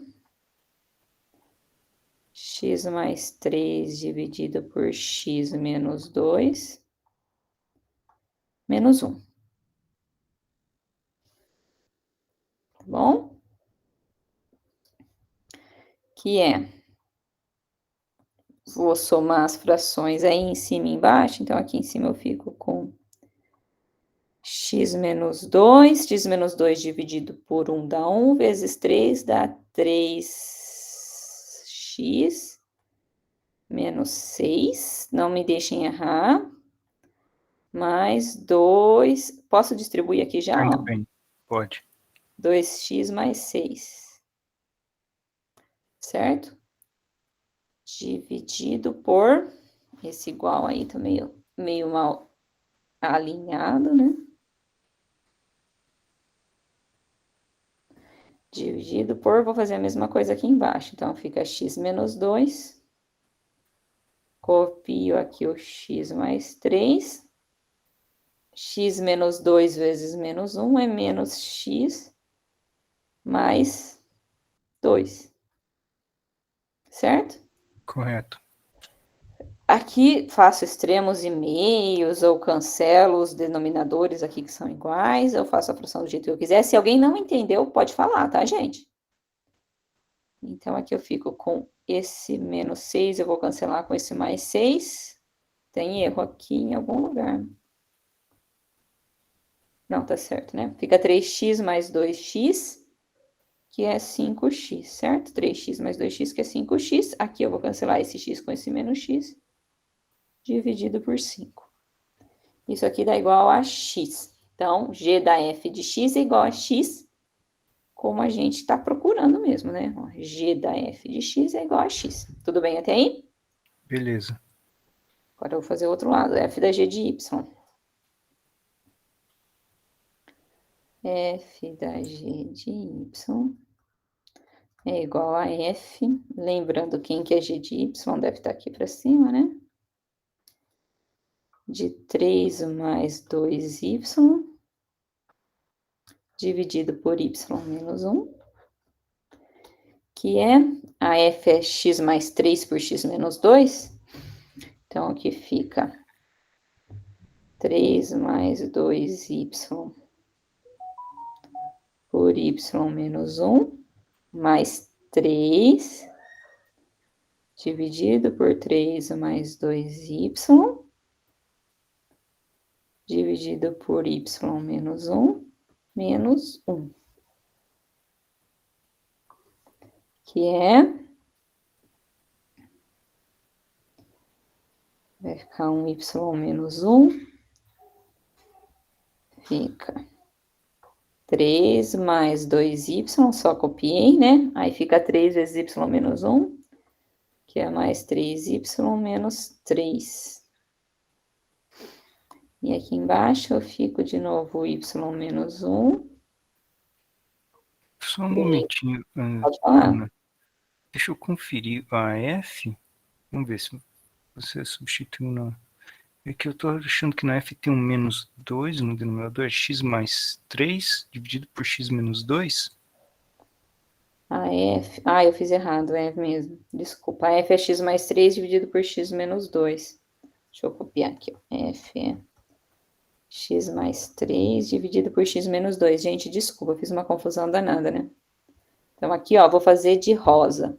x mais 3 dividido por x menos 2, menos 1. Tá bom? Que é, vou somar as frações aí em cima e embaixo, então aqui em cima eu fico com x menos 2 dividido por 1 dá 1, vezes 3 dá 3x menos 6, não me deixem errar, mais 2, posso distribuir aqui já? Ainda bem, pode. 2x mais 6, certo? Dividido por, esse igual aí tá meio mal alinhado, né? dividido por, vou fazer a mesma coisa aqui embaixo. Então, fica x menos 2. Copio aqui o x mais 3. X menos 2 vezes menos 1 é menos x mais 2. Certo? Correto. Aqui faço extremos e meios, ou cancelo os denominadores aqui que são iguais, eu faço a fração do jeito que eu quiser. Se alguém não entendeu, pode falar, tá, gente? Então, aqui eu fico com esse menos 6, eu vou cancelar com esse mais 6. Tem erro aqui em algum lugar. Não, tá certo, né? Fica 3x mais 2x, que é 5x, certo? 3x mais 2x, que é 5x. Aqui eu vou cancelar esse x com esse menos x, dividido por 5. Isso aqui dá igual a x. Então, g da f de x é igual a x, como a gente está procurando mesmo, né? Ó, g da f de x é igual a x. Tudo bem até aí? Beleza. Agora eu vou fazer o outro lado, f da g de y. F da g de y é igual a f, lembrando quem que é g de y, deve estar aqui para cima, né? De 3 mais 2y, dividido por y menos 1, que é, a f é x mais 3 por x menos 2, então aqui fica 3 mais 2y por y menos 1, mais 3, dividido por 3 mais 2y, dividido por y menos 1, menos 1. Que é... vai ficar um y menos 1. Fica 3 mais 2y, só copiei, né? Aí fica 3 vezes y menos 1, que é mais 3y menos 3. E aqui embaixo eu fico de novo y menos 1. Só um momentinho, Pode falar. Ana. Deixa eu conferir a f. Vamos ver se você substituiu na... É que eu estou achando que na f tem um menos 2 no denominador, é x mais 3 dividido por x menos 2. A f... Ah, eu fiz errado, é mesmo. Desculpa, a f é x mais 3 dividido por x menos 2. Deixa eu copiar aqui, ó. F é x mais 3 dividido por x menos 2. Gente, desculpa, eu fiz uma confusão danada, né? Então, aqui, ó, vou fazer de rosa.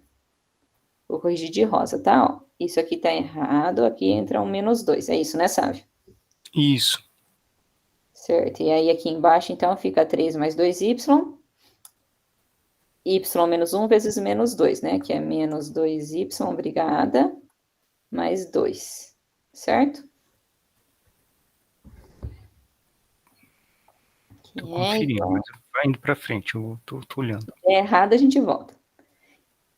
Vou corrigir de rosa, tá? Ó, isso aqui tá errado, aqui entra um menos 2. É isso, né, Sávio? Isso. Certo. E aí, aqui embaixo, então, fica 3 mais 2y. Y menos 1 vezes menos 2, né? Que é menos 2y, obrigada, mais 2. Certo? Tô conferindo, mas vai indo para frente, eu tô olhando. É errado, a gente volta.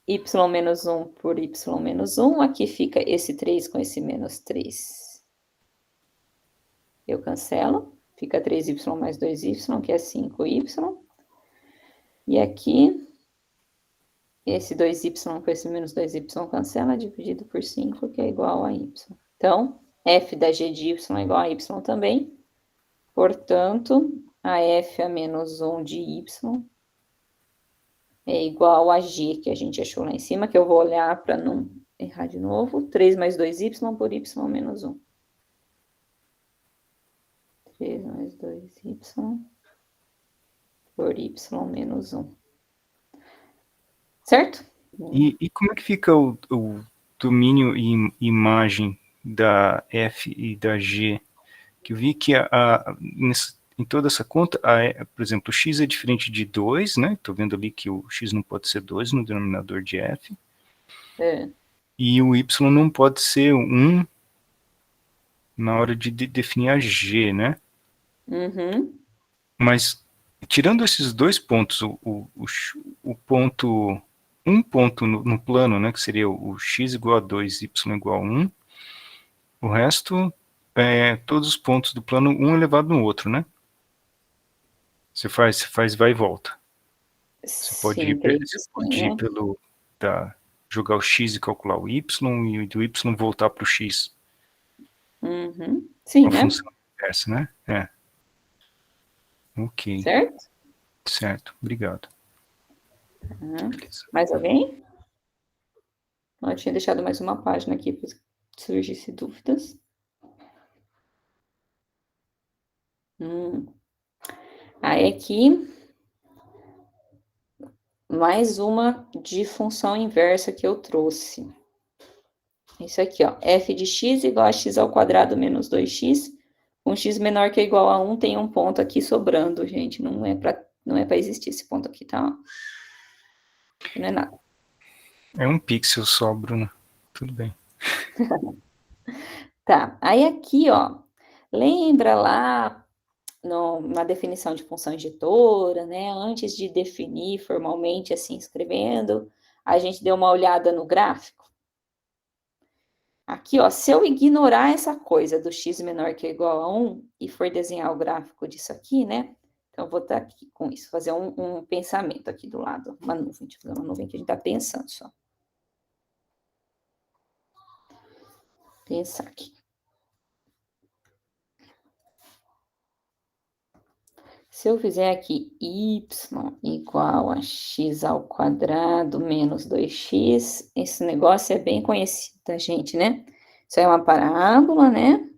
Y menos 1 por y menos 1, aqui fica esse 3 com esse menos 3. Eu cancelo, fica 3y mais 2y, que é 5y. E aqui, esse 2y com esse menos 2y cancela, dividido por 5, que é igual a y. Então, f da g de y é igual a y também. Portanto, a f a menos 1 de y é igual a g, que a gente achou lá em cima, que eu vou olhar para não errar de novo. 3 mais 2y por y menos 1. 3 mais 2y por y menos 1. Certo? E como é que fica o domínio e imagem da f e da g? Que eu vi que em toda essa conta, por exemplo, o x é diferente de 2, né? Estou vendo ali que o x não pode ser 2 no denominador de f. É. E o y não pode ser 1 na hora de definir a g, né? Uhum. Mas, tirando esses dois pontos, o ponto... Um ponto no plano, né? Que seria o x igual a 2, y igual a 1. O resto... todos os pontos do plano, um elevado no outro, né? Você faz vai e volta. Você pode Sim, ir, creio que você sim, pode ir né? jogar o x e calcular o y, e do y voltar para o x. Uhum. Sim, Uma né? função inversa, né? É. Ok, Certo? certo. Obrigado. Beleza. Mais alguém? Eu tinha deixado mais uma página aqui para surgisse dúvidas. Aí aqui, mais uma de função inversa que eu trouxe. Isso aqui, ó. F de x igual a x ao quadrado menos 2x. Com x menor que ou igual a 1, tem um ponto aqui sobrando, gente. Não é para existir esse ponto aqui, tá? Não é nada. É um pixel só, Bruno. Tudo bem. Tá, aí aqui, ó, lembra lá na definição de função injetora, né? Antes de definir formalmente, assim, escrevendo, a gente deu uma olhada no gráfico. Aqui, ó, se eu ignorar essa coisa do x menor que ou igual a 1 e for desenhar o gráfico disso aqui, né? Então, eu vou estar aqui com isso, fazer um pensamento aqui do lado, uma nuvem, deixa eu fazer uma nuvem que a gente está pensando só. Pensar aqui. Se eu fizer aqui y igual a x ao quadrado menos 2x, esse negócio é bem conhecido da gente, né? Isso é uma parábola, né?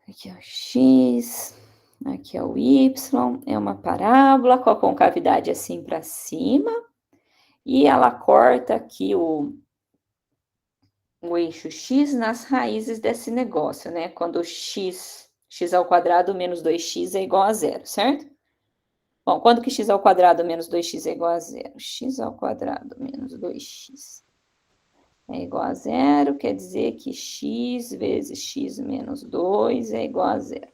Aqui é o x, aqui é o y, é uma parábola com a concavidade assim para cima, e ela corta aqui o eixo x nas raízes desse negócio, né? Quando x ao quadrado menos 2x é igual a zero, certo? Bom, quando que x ao quadrado menos 2x é igual a zero? X ao quadrado menos 2x é igual a zero, quer dizer que x vezes x menos 2 é igual a zero.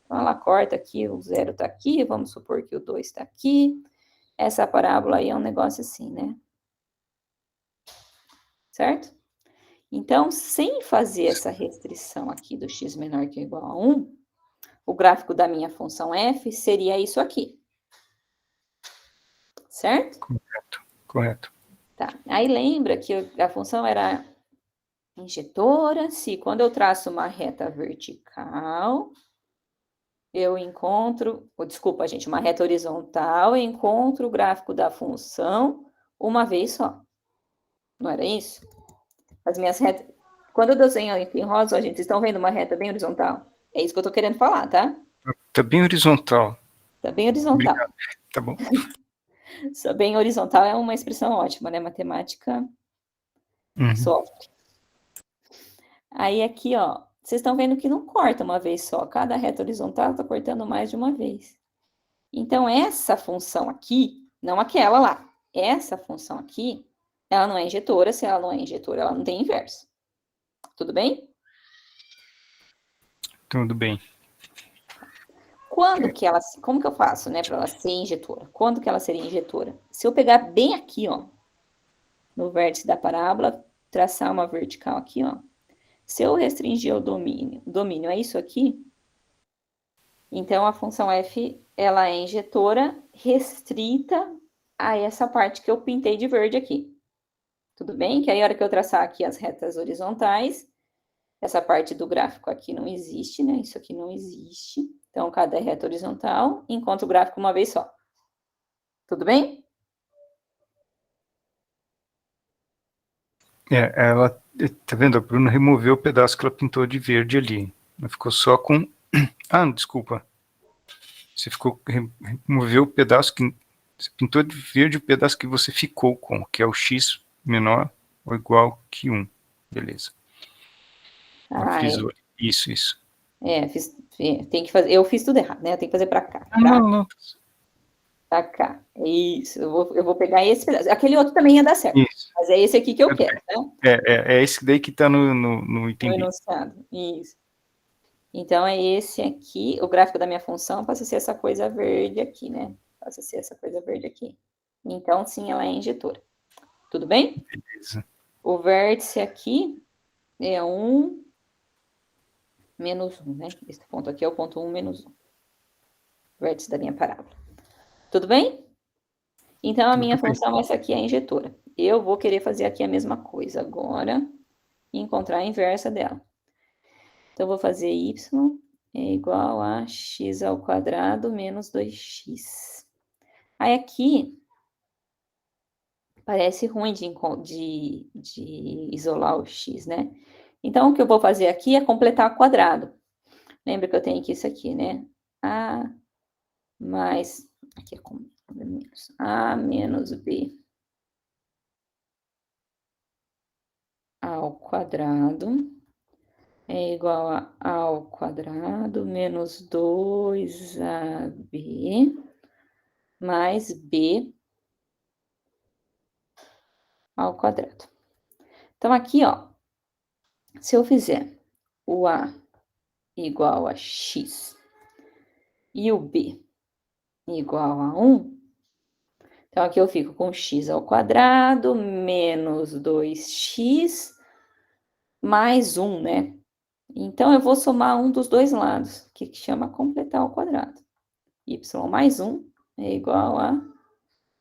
Então, ela corta aqui, o zero está aqui, vamos supor que o 2 está aqui. Essa parábola aí é um negócio assim, né? Certo? Então, sem fazer essa restrição aqui do x menor que ou igual a 1, o gráfico da minha função f seria isso aqui. Certo? Correto, correto. Tá. Aí lembra que a função era injetora, se quando eu traço uma reta vertical, eu encontro, desculpa, gente, uma reta horizontal, eu encontro o gráfico da função uma vez só. Não era isso? As minhas retas. Quando eu desenho em rosa, ó, gente, vocês estão vendo uma reta bem horizontal? É isso que eu tô querendo falar, tá? Tá bem horizontal. Tá bem horizontal. Obrigado. Tá bom. Só bem horizontal é uma expressão ótima, né? Matemática sofre. Aí aqui, ó, vocês estão vendo que não corta uma vez só. Cada reta horizontal está cortando mais de uma vez. Então, essa função aqui, não aquela lá, essa função aqui, ela não é injetora. Se ela não é injetora, ela não tem inverso. Tudo bem? Tudo bem. Quando que ela, como que eu faço, né, para ela ser injetora? Quando que ela seria injetora? Se eu pegar bem aqui, ó, no vértice da parábola, traçar uma vertical aqui, ó. Se eu restringir o domínio é isso aqui, então a função f, ela é injetora restrita a essa parte que eu pintei de verde aqui. Tudo bem? Que aí a hora que eu traçar aqui as retas horizontais, essa parte do gráfico aqui não existe, né? Isso aqui não existe. Então, cada reta horizontal encontra o gráfico uma vez só. Tudo bem? Ela, tá vendo? A Bruna removeu o pedaço que ela pintou de verde ali. Ela ficou só com... Ah, desculpa. Você removeu o pedaço que... Você pintou de verde o pedaço que você ficou com, que é o x menor ou igual que 1. Beleza. Ela frisou. Isso. Tem que fazer. Eu fiz tudo errado, né? Tem que fazer para cá. Não. Pra cá. Isso. Eu vou pegar esse pedaço. Aquele outro também ia dar certo. Isso. Mas é esse aqui que eu quero, né? É esse daí que tá no item No B. enunciado. Isso. Então, é esse aqui. O gráfico da minha função passa a ser essa coisa verde aqui, né? Passa a ser essa coisa verde aqui. Então, sim, ela é injetora. Tudo bem? Beleza. O vértice aqui é 1 menos 1, né? Esse ponto aqui é o ponto 1 menos 1. vértice da minha parábola. Tudo bem? Então, a minha Tudo bem. função, essa aqui é a injetora. Eu vou querer fazer aqui a mesma coisa agora e encontrar a inversa dela. Então, eu vou fazer y é igual a x ao quadrado menos 2x. Aí, aqui, parece ruim de isolar o x, né? Então, o que eu vou fazer aqui é completar o quadrado. Lembra que eu tenho aqui isso aqui, né? A mais... Aqui é com menos. A menos b ao quadrado é igual a ao quadrado menos 2ab mais b ao quadrado. Então, aqui, ó, se eu fizer o a igual a x e o b igual a 1, então aqui eu fico com x ao quadrado menos 2x mais 1, né? Então, eu vou somar um dos dois lados, que chama completar o quadrado. Y mais 1 é igual a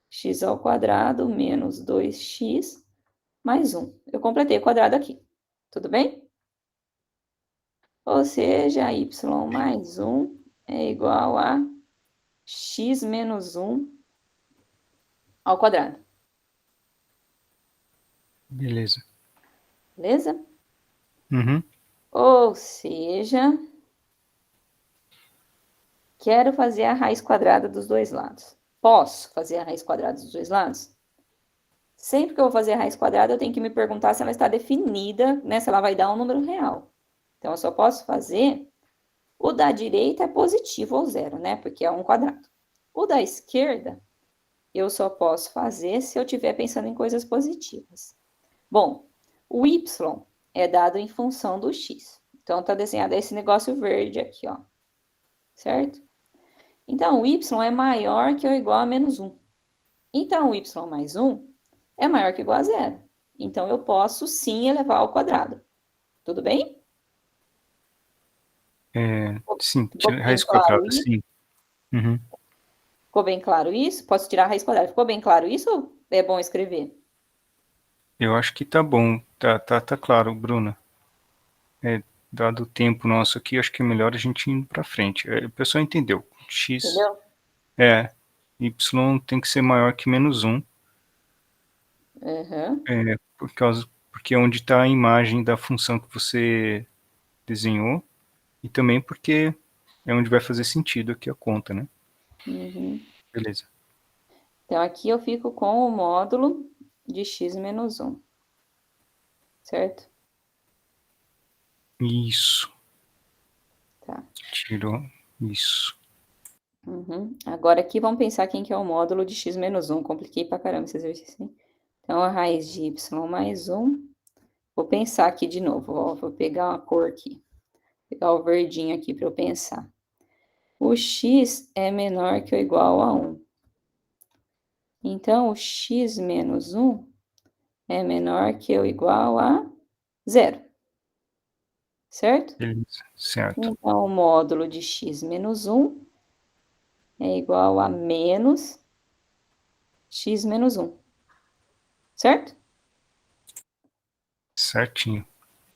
x ao quadrado menos 2x mais 1. Eu completei o quadrado aqui. Tudo bem? Ou seja, y mais 1 é igual a x menos 1 ao quadrado. Beleza. Beleza? Uhum. Ou seja, quero fazer a raiz quadrada dos dois lados. Posso fazer a raiz quadrada dos dois lados? Sempre que eu vou fazer a raiz quadrada, eu tenho que me perguntar se ela está definida, né? Se ela vai dar um número real. Então, eu só posso fazer... O da direita é positivo ou zero, né? Porque é um quadrado. O da esquerda, eu só posso fazer se eu estiver pensando em coisas positivas. Bom, o y é dado em função do x. Então, está desenhado esse negócio verde aqui, ó. Certo? Então, o y é maior que ou igual a menos 1. Então, o y mais 1 é maior que ou igual a zero. Então, eu posso sim elevar ao quadrado. Tudo bem? Sim, Ficou bem raiz claro quadrada, isso? sim. Uhum. Ficou bem claro isso? Posso tirar a raiz quadrada. Ficou bem claro isso ou é bom escrever? Eu acho que tá bom. Tá claro, Bruna. Dado o tempo nosso aqui, acho que é melhor a gente ir para frente. O pessoal entendeu. X Entendeu? Y tem que ser maior que menos 1, Uhum. porque é onde está a imagem da função que você desenhou, e também porque é onde vai fazer sentido aqui a conta, né? Uhum. Beleza. Então, aqui eu fico com o módulo de x menos 1. Certo? Isso. Tá. Tirou isso. Uhum. Agora aqui vamos pensar quem que é o módulo de x menos 1. Compliquei pra caramba esse exercício, hein? Então, a raiz de y mais 1. Vou pensar aqui de novo. Ó, vou pegar uma cor aqui. Vou pegar o verdinho aqui para eu pensar. O x é menor que ou igual a 1. Então, o x menos 1 é menor que ou igual a 0. Certo? Beleza. Certo. Então, o módulo de x menos 1 é igual a menos x menos 1. Certo? Certinho.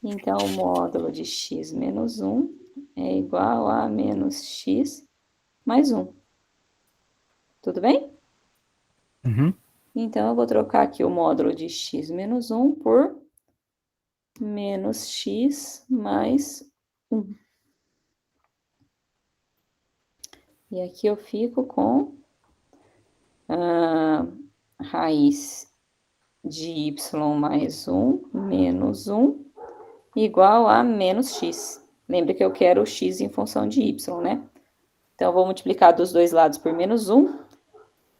Então, o módulo de x menos 1 é igual a menos x mais 1. Tudo bem? Uhum. Então, eu vou trocar aqui o módulo de x menos 1 por menos x mais 1. E aqui eu fico com a raiz de y mais 1 menos 1 igual a menos x. Lembra que eu quero o x em função de y, né? Então, eu vou multiplicar dos dois lados por menos 1.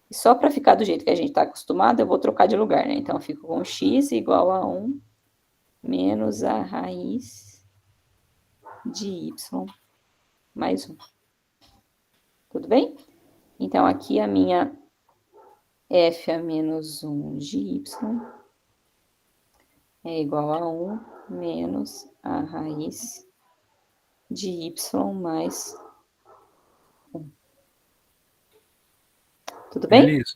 E só para ficar do jeito que a gente está acostumado, eu vou trocar de lugar, né? Então, eu fico com x igual a 1 menos a raiz de y mais 1. Tudo bem? Então, aqui a minha f a menos 1 de y é igual a 1 menos a raiz de y mais 1. Tudo bem? Beleza.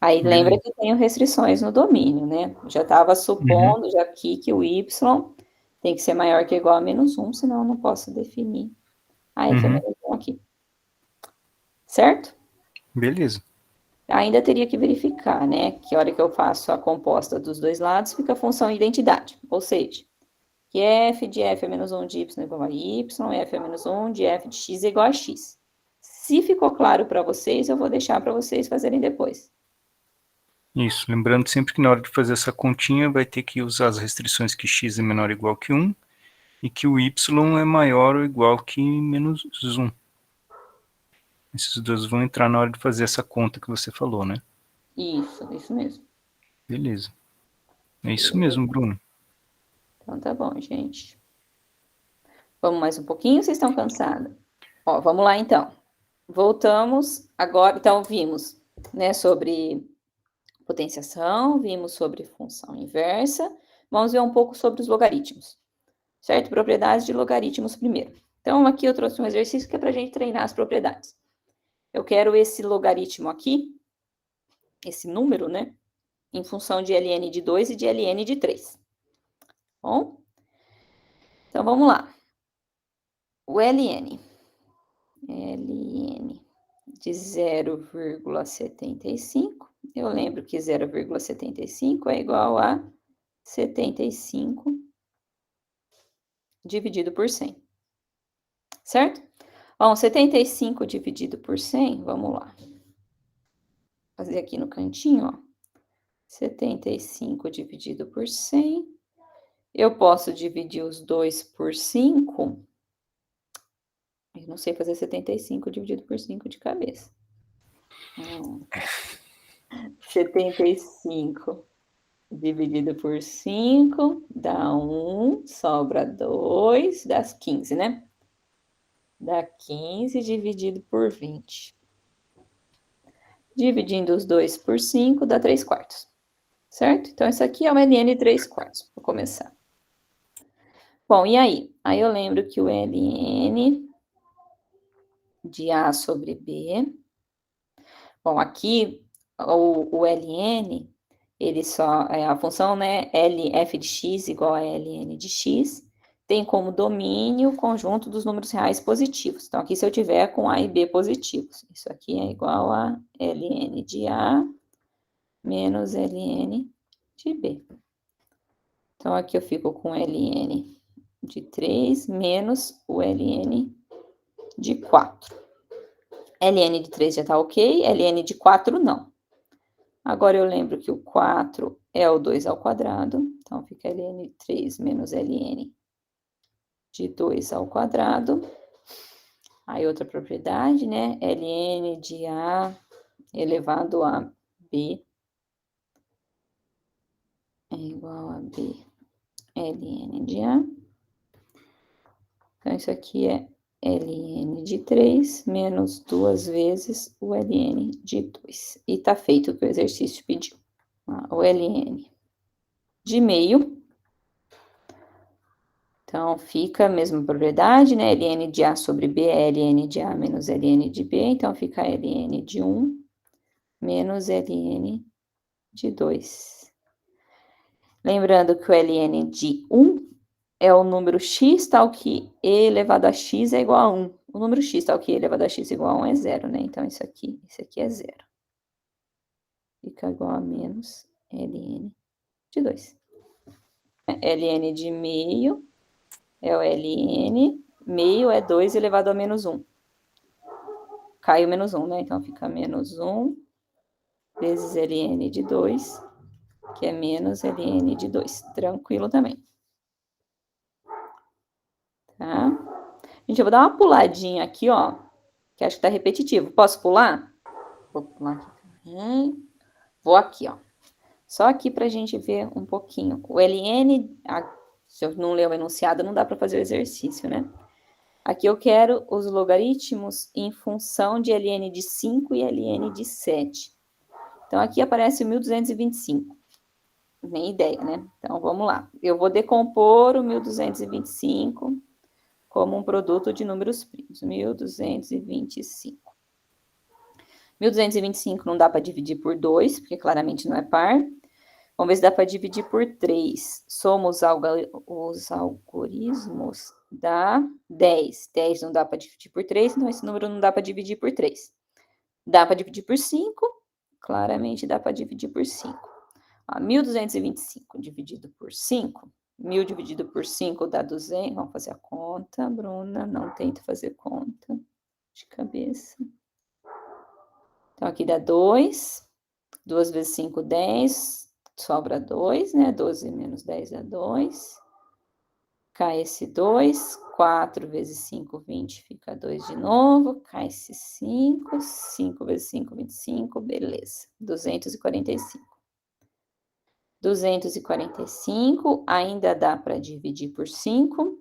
Aí lembra Beleza. que tenho restrições no domínio, né? Já estava supondo já aqui que o y tem que ser maior que ou igual a -1, senão eu não posso definir a f é menos 1 aqui. Certo? Beleza. Ainda teria que verificar, né? Que a hora que eu faço a composta dos dois lados, fica a função identidade. Ou seja, que f de f é menos 1 de y igual a y, f é menos 1 de f de x é igual a x. Se ficou claro para vocês, eu vou deixar para vocês fazerem depois. Isso, lembrando sempre que na hora de fazer essa continha vai ter que usar as restrições que x é menor ou igual que 1 e que o y é maior ou igual que menos 1. Esses dois vão entrar na hora de fazer essa conta que você falou, né? Isso mesmo. Beleza. É isso mesmo, Bruno. Então tá bom, gente. Vamos mais um pouquinho, vocês estão cansados? Ó, vamos lá então. Voltamos agora, então vimos, né, sobre potenciação, vimos sobre função inversa, vamos ver um pouco sobre os logaritmos, certo? Propriedades de logaritmos primeiro. Então aqui eu trouxe um exercício que é para a gente treinar as propriedades. Eu quero esse logaritmo aqui, esse número, né, em função de ln de 2 e de ln de 3. Bom? Então vamos lá. O ln de 0,75, eu lembro que 0,75 é igual a 75 dividido por 100, certo? Bom, 75 dividido por 100, vamos lá. Vou fazer aqui no cantinho, ó. 75 dividido por 100. Eu posso dividir os dois por 5. Eu não sei fazer 75 dividido por 5 de cabeça. 75 dividido por 5 dá 1, sobra 2, dá 15, né? Dá 15 dividido por 20. Dividindo os 2 por 5 dá 3 quartos. Certo? Então, isso aqui é o ln 3 quartos, para começar. Bom, e aí? Aí eu lembro que o ln de A sobre B. Bom, aqui o ln, ele só é a função, né? f de x igual a ln de x, tem como domínio o conjunto dos números reais positivos. Então, aqui se eu tiver com A e B positivos, isso aqui é igual a ln de A menos ln de B. Então, aqui eu fico com ln de 3 menos o ln de 4. ln de 3 já está ok, ln de 4 não. Agora eu lembro que o 4 é o 2 ao quadrado, então fica ln de 3 menos ln de 2 ao quadrado. Aí outra propriedade, né? ln de A elevado a B é igual a B ln de A. Então, isso aqui é ln de 3 menos 2 vezes o ln de 2. E tá feito o que o exercício pediu. O ln de meio. Então, fica a mesma propriedade, né? ln de A sobre B é ln de A menos ln de B. Então, fica ln de 1 menos ln de 2. Lembrando que o ln de 1 é o número x tal que e elevado a x é igual a 1. O número x tal que e elevado a x é igual a 1 é 0, né? Então, isso aqui é 0. Fica igual a menos ln de 2. ln de meio é o ln, meio é 2 elevado a menos 1. Cai o menos 1, né? Então, fica menos 1 vezes ln de 2, que é menos ln de 2. Tranquilo também. Tá? Gente, eu vou dar uma puladinha aqui, ó, que acho que tá repetitivo. Posso pular? Vou pular aqui também. Vou aqui, ó. Só aqui pra gente ver um pouquinho. O ln, se eu não ler o enunciado, não dá para fazer o exercício, né? Aqui eu quero os logaritmos em função de ln de 5 e ln de 7. Então, aqui aparece o 1225. Nem ideia, né? Então, vamos lá. Eu vou decompor o 1225 como um produto de números primos. 1225. 1.225 não dá para dividir por 2, porque claramente não é par. Vamos ver se dá para dividir por 3. Soma os algoritmos, dá 10. 10 não dá para dividir por 3, então esse número não dá para dividir por 3. Dá para dividir por 5? Claramente dá para dividir por 5. 1.225 dividido por 5. 1.000 dividido por 5 dá 200. Vamos fazer a conta, Bruna. Não tenta fazer conta de cabeça. Então, aqui dá 2. 2 vezes 5, 10. Sobra 2, né? 12 menos 10 dá 2. Cai esse 2. 4 vezes 5, 20. Fica 2 de novo. Cai esse 5. 5 vezes 5, 25. Beleza. 245. 245. Ainda dá para dividir por 5.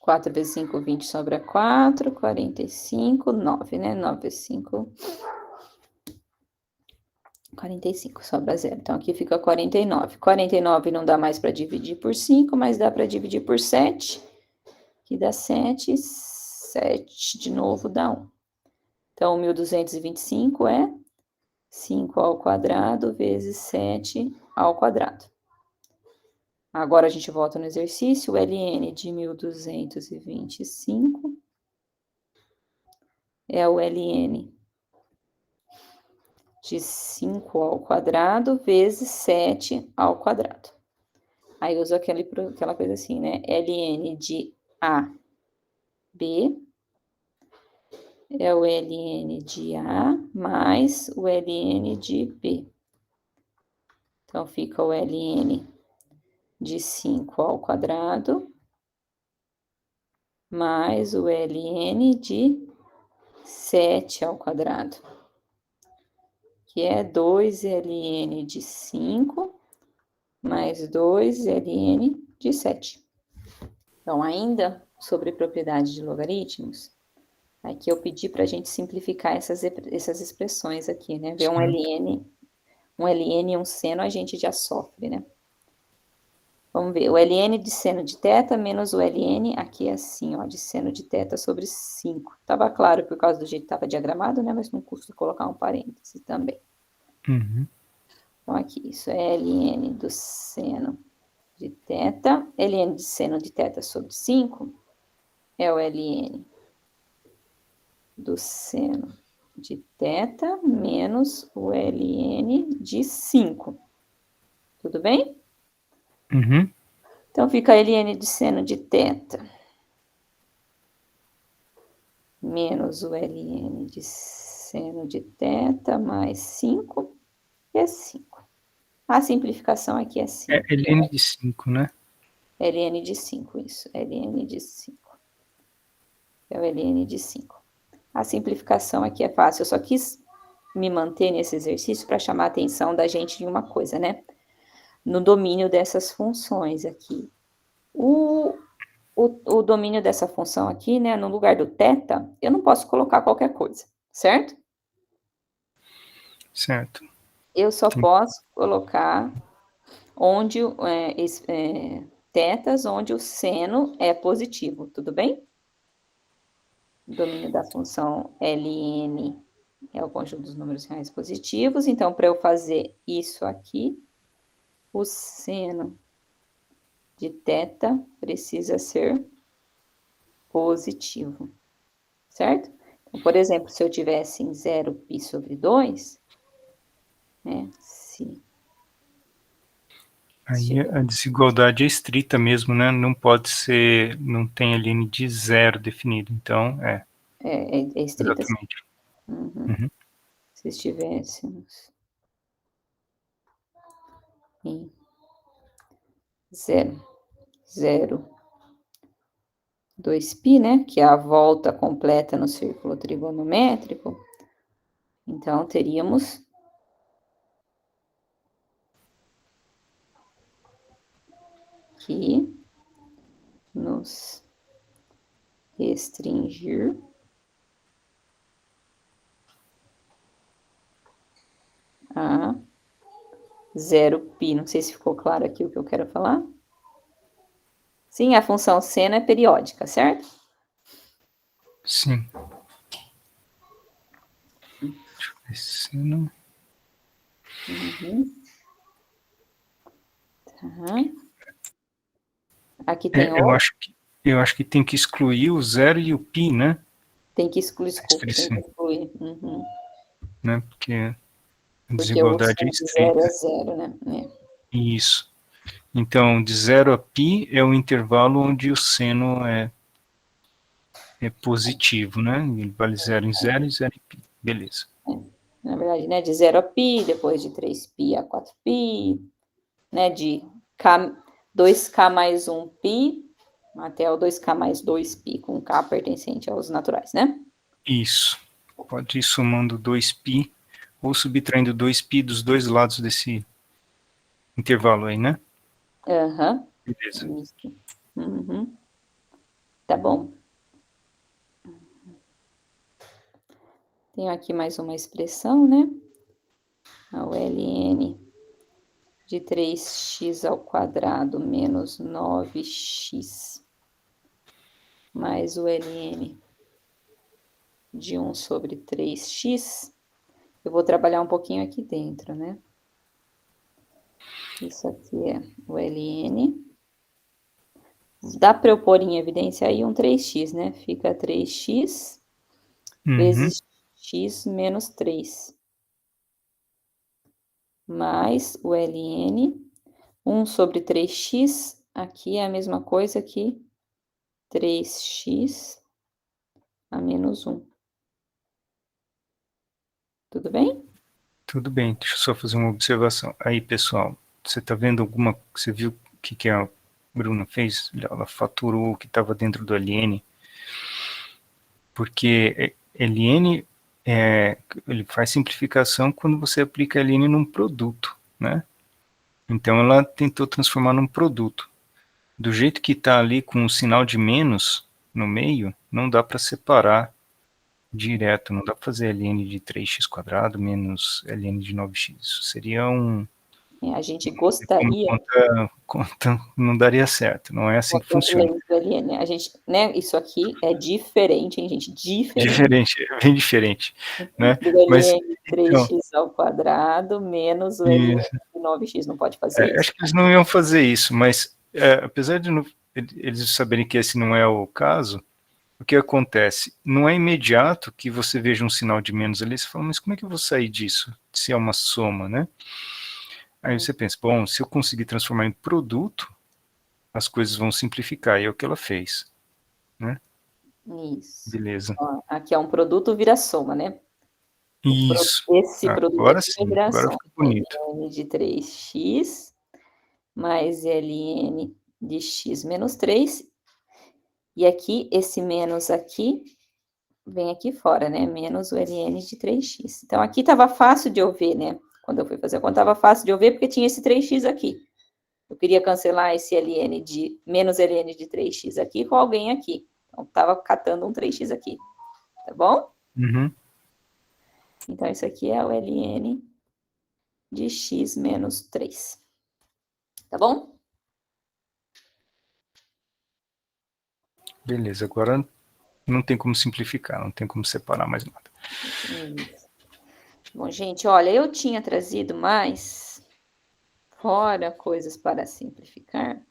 4 vezes 5, 20, sobra 4, 45, 9, né? 9 vezes 5, 45, sobra 0. Então, aqui fica 49. 49 não dá mais para dividir por 5, mas dá para dividir por 7. Aqui dá 7, 7 de novo dá 1. Então, 1.225 é 5 ao quadrado vezes 7 ao quadrado. Agora a gente volta no exercício, o ln de 1.225 é o ln de 5 ao quadrado vezes 7 ao quadrado. Aí uso aquela coisa assim, né? ln de A, B, é o ln de A mais o ln de B. Então, fica o ln de 5 ao quadrado mais o ln de 7 ao quadrado, que é 2ln de 5 mais 2ln de 7. Então, ainda sobre propriedade de logaritmos, aqui eu pedi para a gente simplificar essas expressões aqui, né? Ver um ln e um seno a gente já sofre, né? Vamos ver, o ln de seno de θ menos o ln, aqui é assim, ó, de seno de θ sobre 5. Estava claro por causa do jeito que estava diagramado, né? Mas não custa colocar um parêntese também. Uhum. Então, aqui, isso é ln do seno de θ. Ln de seno de θ sobre 5 é o ln do seno de θ menos o ln de 5. Tudo bem? Uhum. Então, fica ln de seno de θ menos o ln de seno de θ mais 5, que é 5. A simplificação aqui é 5. É ln de 5, né? ln de 5, isso. ln de 5. É o ln de 5. A simplificação aqui é fácil. Eu só quis me manter nesse exercício para chamar a atenção da gente em uma coisa, né? No domínio dessas funções aqui. O domínio dessa função aqui, né? No lugar do θ, eu não posso colocar qualquer coisa, certo? Certo. Eu só posso colocar onde θs, onde o seno é positivo, tudo bem? O domínio da função ln é o conjunto dos números reais positivos. Então, para eu fazer isso aqui, o seno de θ precisa ser positivo, certo? Então, por exemplo, se eu tivesse em 0π sobre 2, né, Aí a desigualdade é estrita mesmo, né? Não pode ser, não tem a ln de 0 definido. Então, é estrita. Exatamente. Uhum. Se estivéssemos em 2π, né, que é a volta completa no círculo trigonométrico, então teríamos que nos restringir a 0π. Não sei se ficou claro aqui o que eu quero falar. Sim, a função seno é periódica, certo? Sim. Deixa eu ver se não... Uhum. Tá. Aqui tem Eu outro. acho que tem que excluir o 0 e o π, né? Tem que excluir, desculpa, tem que Expressão, excluir. Uhum. né? Porque a Porque o desigualdade é seno de 0 é estreita. 0, né? Isso. Então, de 0 a π é o intervalo onde o seno é positivo, né? Ele vale 0 em 0 e 0 em π. Beleza. Na verdade, né? De 0 a π, depois de 3π a 4π, né? De 2k mais 1π até o 2k mais 2π, com k pertencente aos naturais, né? Isso. Pode ir somando 2π ou subtraindo 2π dos dois lados desse intervalo aí, né? Aham. Beleza. Isso. Uhum. Tá bom. Tenho aqui mais uma expressão, né? A ln de 3x ao quadrado menos 9x mais o ln de 1 sobre 3x. Eu vou trabalhar um pouquinho aqui dentro, né? Isso aqui é o ln. Dá para eu pôr em evidência aí um 3x, né? Fica 3x vezes x menos 3. Mais o ln. 1 sobre 3x, aqui é a mesma coisa que 3x a menos 1. Tudo bem? Tudo bem, deixa eu só fazer uma observação. Aí, pessoal, você está vendo alguma... Você viu o que a Bruna fez? Ela faturou o que estava dentro do ln, porque ln ele faz simplificação quando você aplica ln num produto, né? Então, ela tentou transformar num produto. Do jeito que está ali com o sinal de menos no meio, não dá para separar direto, não dá para fazer ln de 3x² menos ln de 9x. Isso seria A gente gostaria conta não daria certo, não é assim que funciona. lento ali, né? A gente, né? Isso aqui é diferente, hein, gente? Diferente. Diferente, é bem diferente, né? Do Mas, ln então, 3x ao quadrado menos o ln de 9x. Não pode fazer isso. acho que eles não iam fazer isso, mas apesar de eles saberem que esse não é o caso, o que acontece? Não é imediato que você veja um sinal de menos ali, você fala, mas como é que eu vou sair disso, se é uma soma, né? Aí você pensa, bom, se eu conseguir transformar em produto, as coisas vão simplificar, e é o que ela fez, né? Isso. Beleza. Ó, aqui é um produto vira soma, né? Isso. Esse produto Agora aqui vai sim, virar agora soma. fica bonito. ln de 3x mais ln de x menos 3. E aqui, esse menos aqui, vem aqui fora, né? Menos o ln de 3x. Então, aqui estava fácil de eu ver, né? Quando eu fui fazer a conta, estava fácil de eu ver, porque tinha esse 3x aqui. Eu queria cancelar esse ln de, menos ln de 3x aqui com alguém aqui. Então, estava catando um 3x aqui. Tá bom? Uhum. Então, isso aqui é o ln de x menos 3. Tá bom? Beleza, agora não tem como simplificar, não tem como separar mais nada. Isso. Bom, gente, olha, eu tinha trazido mais, fora coisas para simplificar,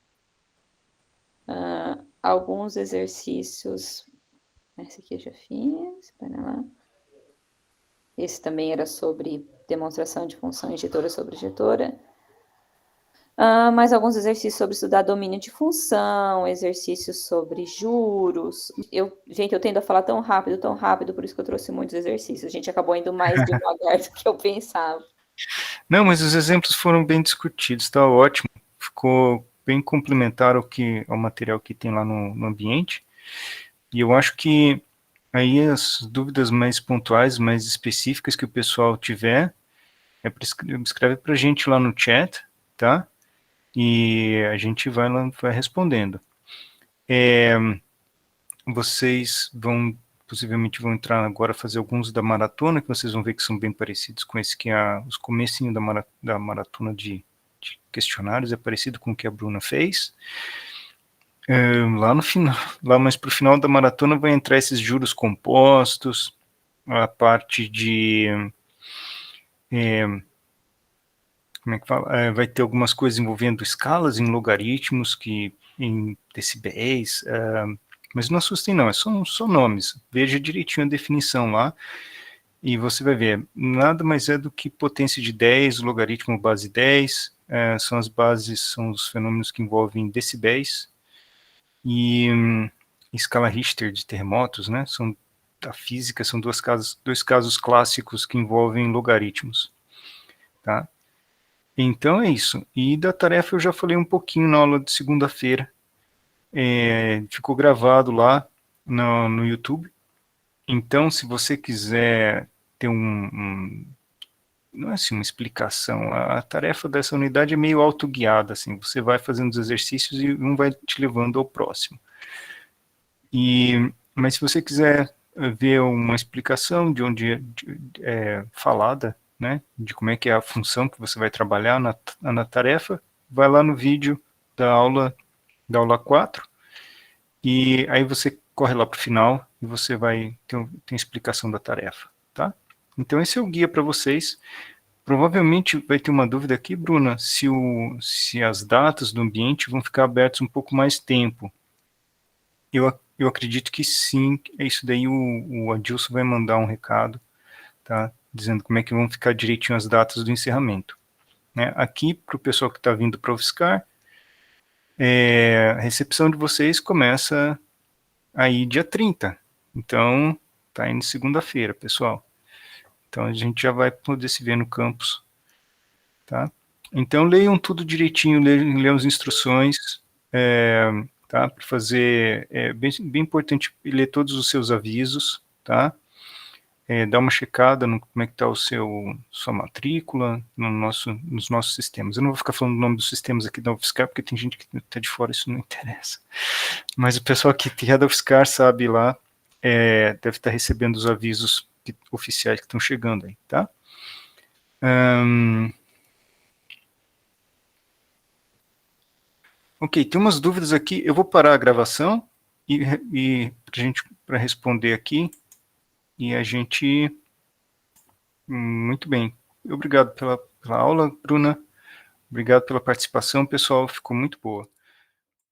alguns exercícios. Esse aqui eu já fiz, para lá. Esse também era sobre demonstração de função injetora sobre injetora. Mais alguns exercícios sobre estudar domínio de função, exercícios sobre juros. Gente, eu tendo a falar tão rápido, por isso que eu trouxe muitos exercícios. A gente acabou indo mais devagar do que eu pensava. Não, mas os exemplos foram bem discutidos, tá ótimo. Ficou bem complementar ao material que tem lá no ambiente. E eu acho que aí as dúvidas mais pontuais, mais específicas que o pessoal tiver, escreve para a gente lá no chat, tá? E a gente vai respondendo. Vocês possivelmente vão entrar agora, fazer alguns da maratona, que vocês vão ver que são bem parecidos com esse que os comecinhos da maratona de questionários, é parecido com o que a Bruna fez. Lá no final, lá mais para o final da maratona vai entrar esses juros compostos, a parte de... como é que fala? Vai ter algumas coisas envolvendo escalas em logaritmos, em decibéis, mas não assustem não, só nomes. Veja direitinho a definição lá, e você vai ver, nada mais é do que potência de 10, logaritmo base 10, são as bases, são os fenômenos que envolvem decibéis, e escala Richter de terremotos, né, da física, são dois casos clássicos que envolvem logaritmos, tá? Então é isso. E da tarefa eu já falei um pouquinho na aula de segunda-feira. Ficou gravado lá no YouTube. Então, se você quiser ter não é assim uma explicação, a tarefa dessa unidade é meio autoguiada, assim, você vai fazendo os exercícios e um vai te levando ao próximo. Mas se você quiser ver uma explicação de onde é falada, né, de como é que é a função que você vai trabalhar na tarefa, vai lá no vídeo da aula 4, e aí você corre lá para o final e você vai ter explicação da tarefa, tá? Então esse é o guia para vocês. Provavelmente vai ter uma dúvida aqui, Bruna, se as datas do ambiente vão ficar abertas um pouco mais tempo. Eu acredito que sim, é isso daí, o Adilson vai mandar um recado, tá? Dizendo como é que vão ficar direitinho as datas do encerramento. Né? Aqui, para o pessoal que está vindo para o UFSCar, a recepção de vocês começa aí dia 30. Então, tá indo segunda-feira, pessoal. Então, a gente já vai poder se ver no campus, tá? Então, leiam tudo direitinho, leiam as instruções, tá? Para fazer, bem importante ler todos os seus avisos, tá? Dá uma checada no como é que está sua matrícula nos nossos sistemas. Eu não vou ficar falando o nome dos sistemas aqui da UFSCar, porque tem gente que está de fora, isso não interessa. Mas o pessoal que é da UFSCar sabe lá, deve estar recebendo os avisos oficiais que estão chegando aí, tá? Ok, tem umas dúvidas aqui, eu vou parar a gravação para responder aqui, e a gente... Muito bem. Obrigado pela aula, Bruna. Obrigado pela participação, pessoal. Ficou muito boa.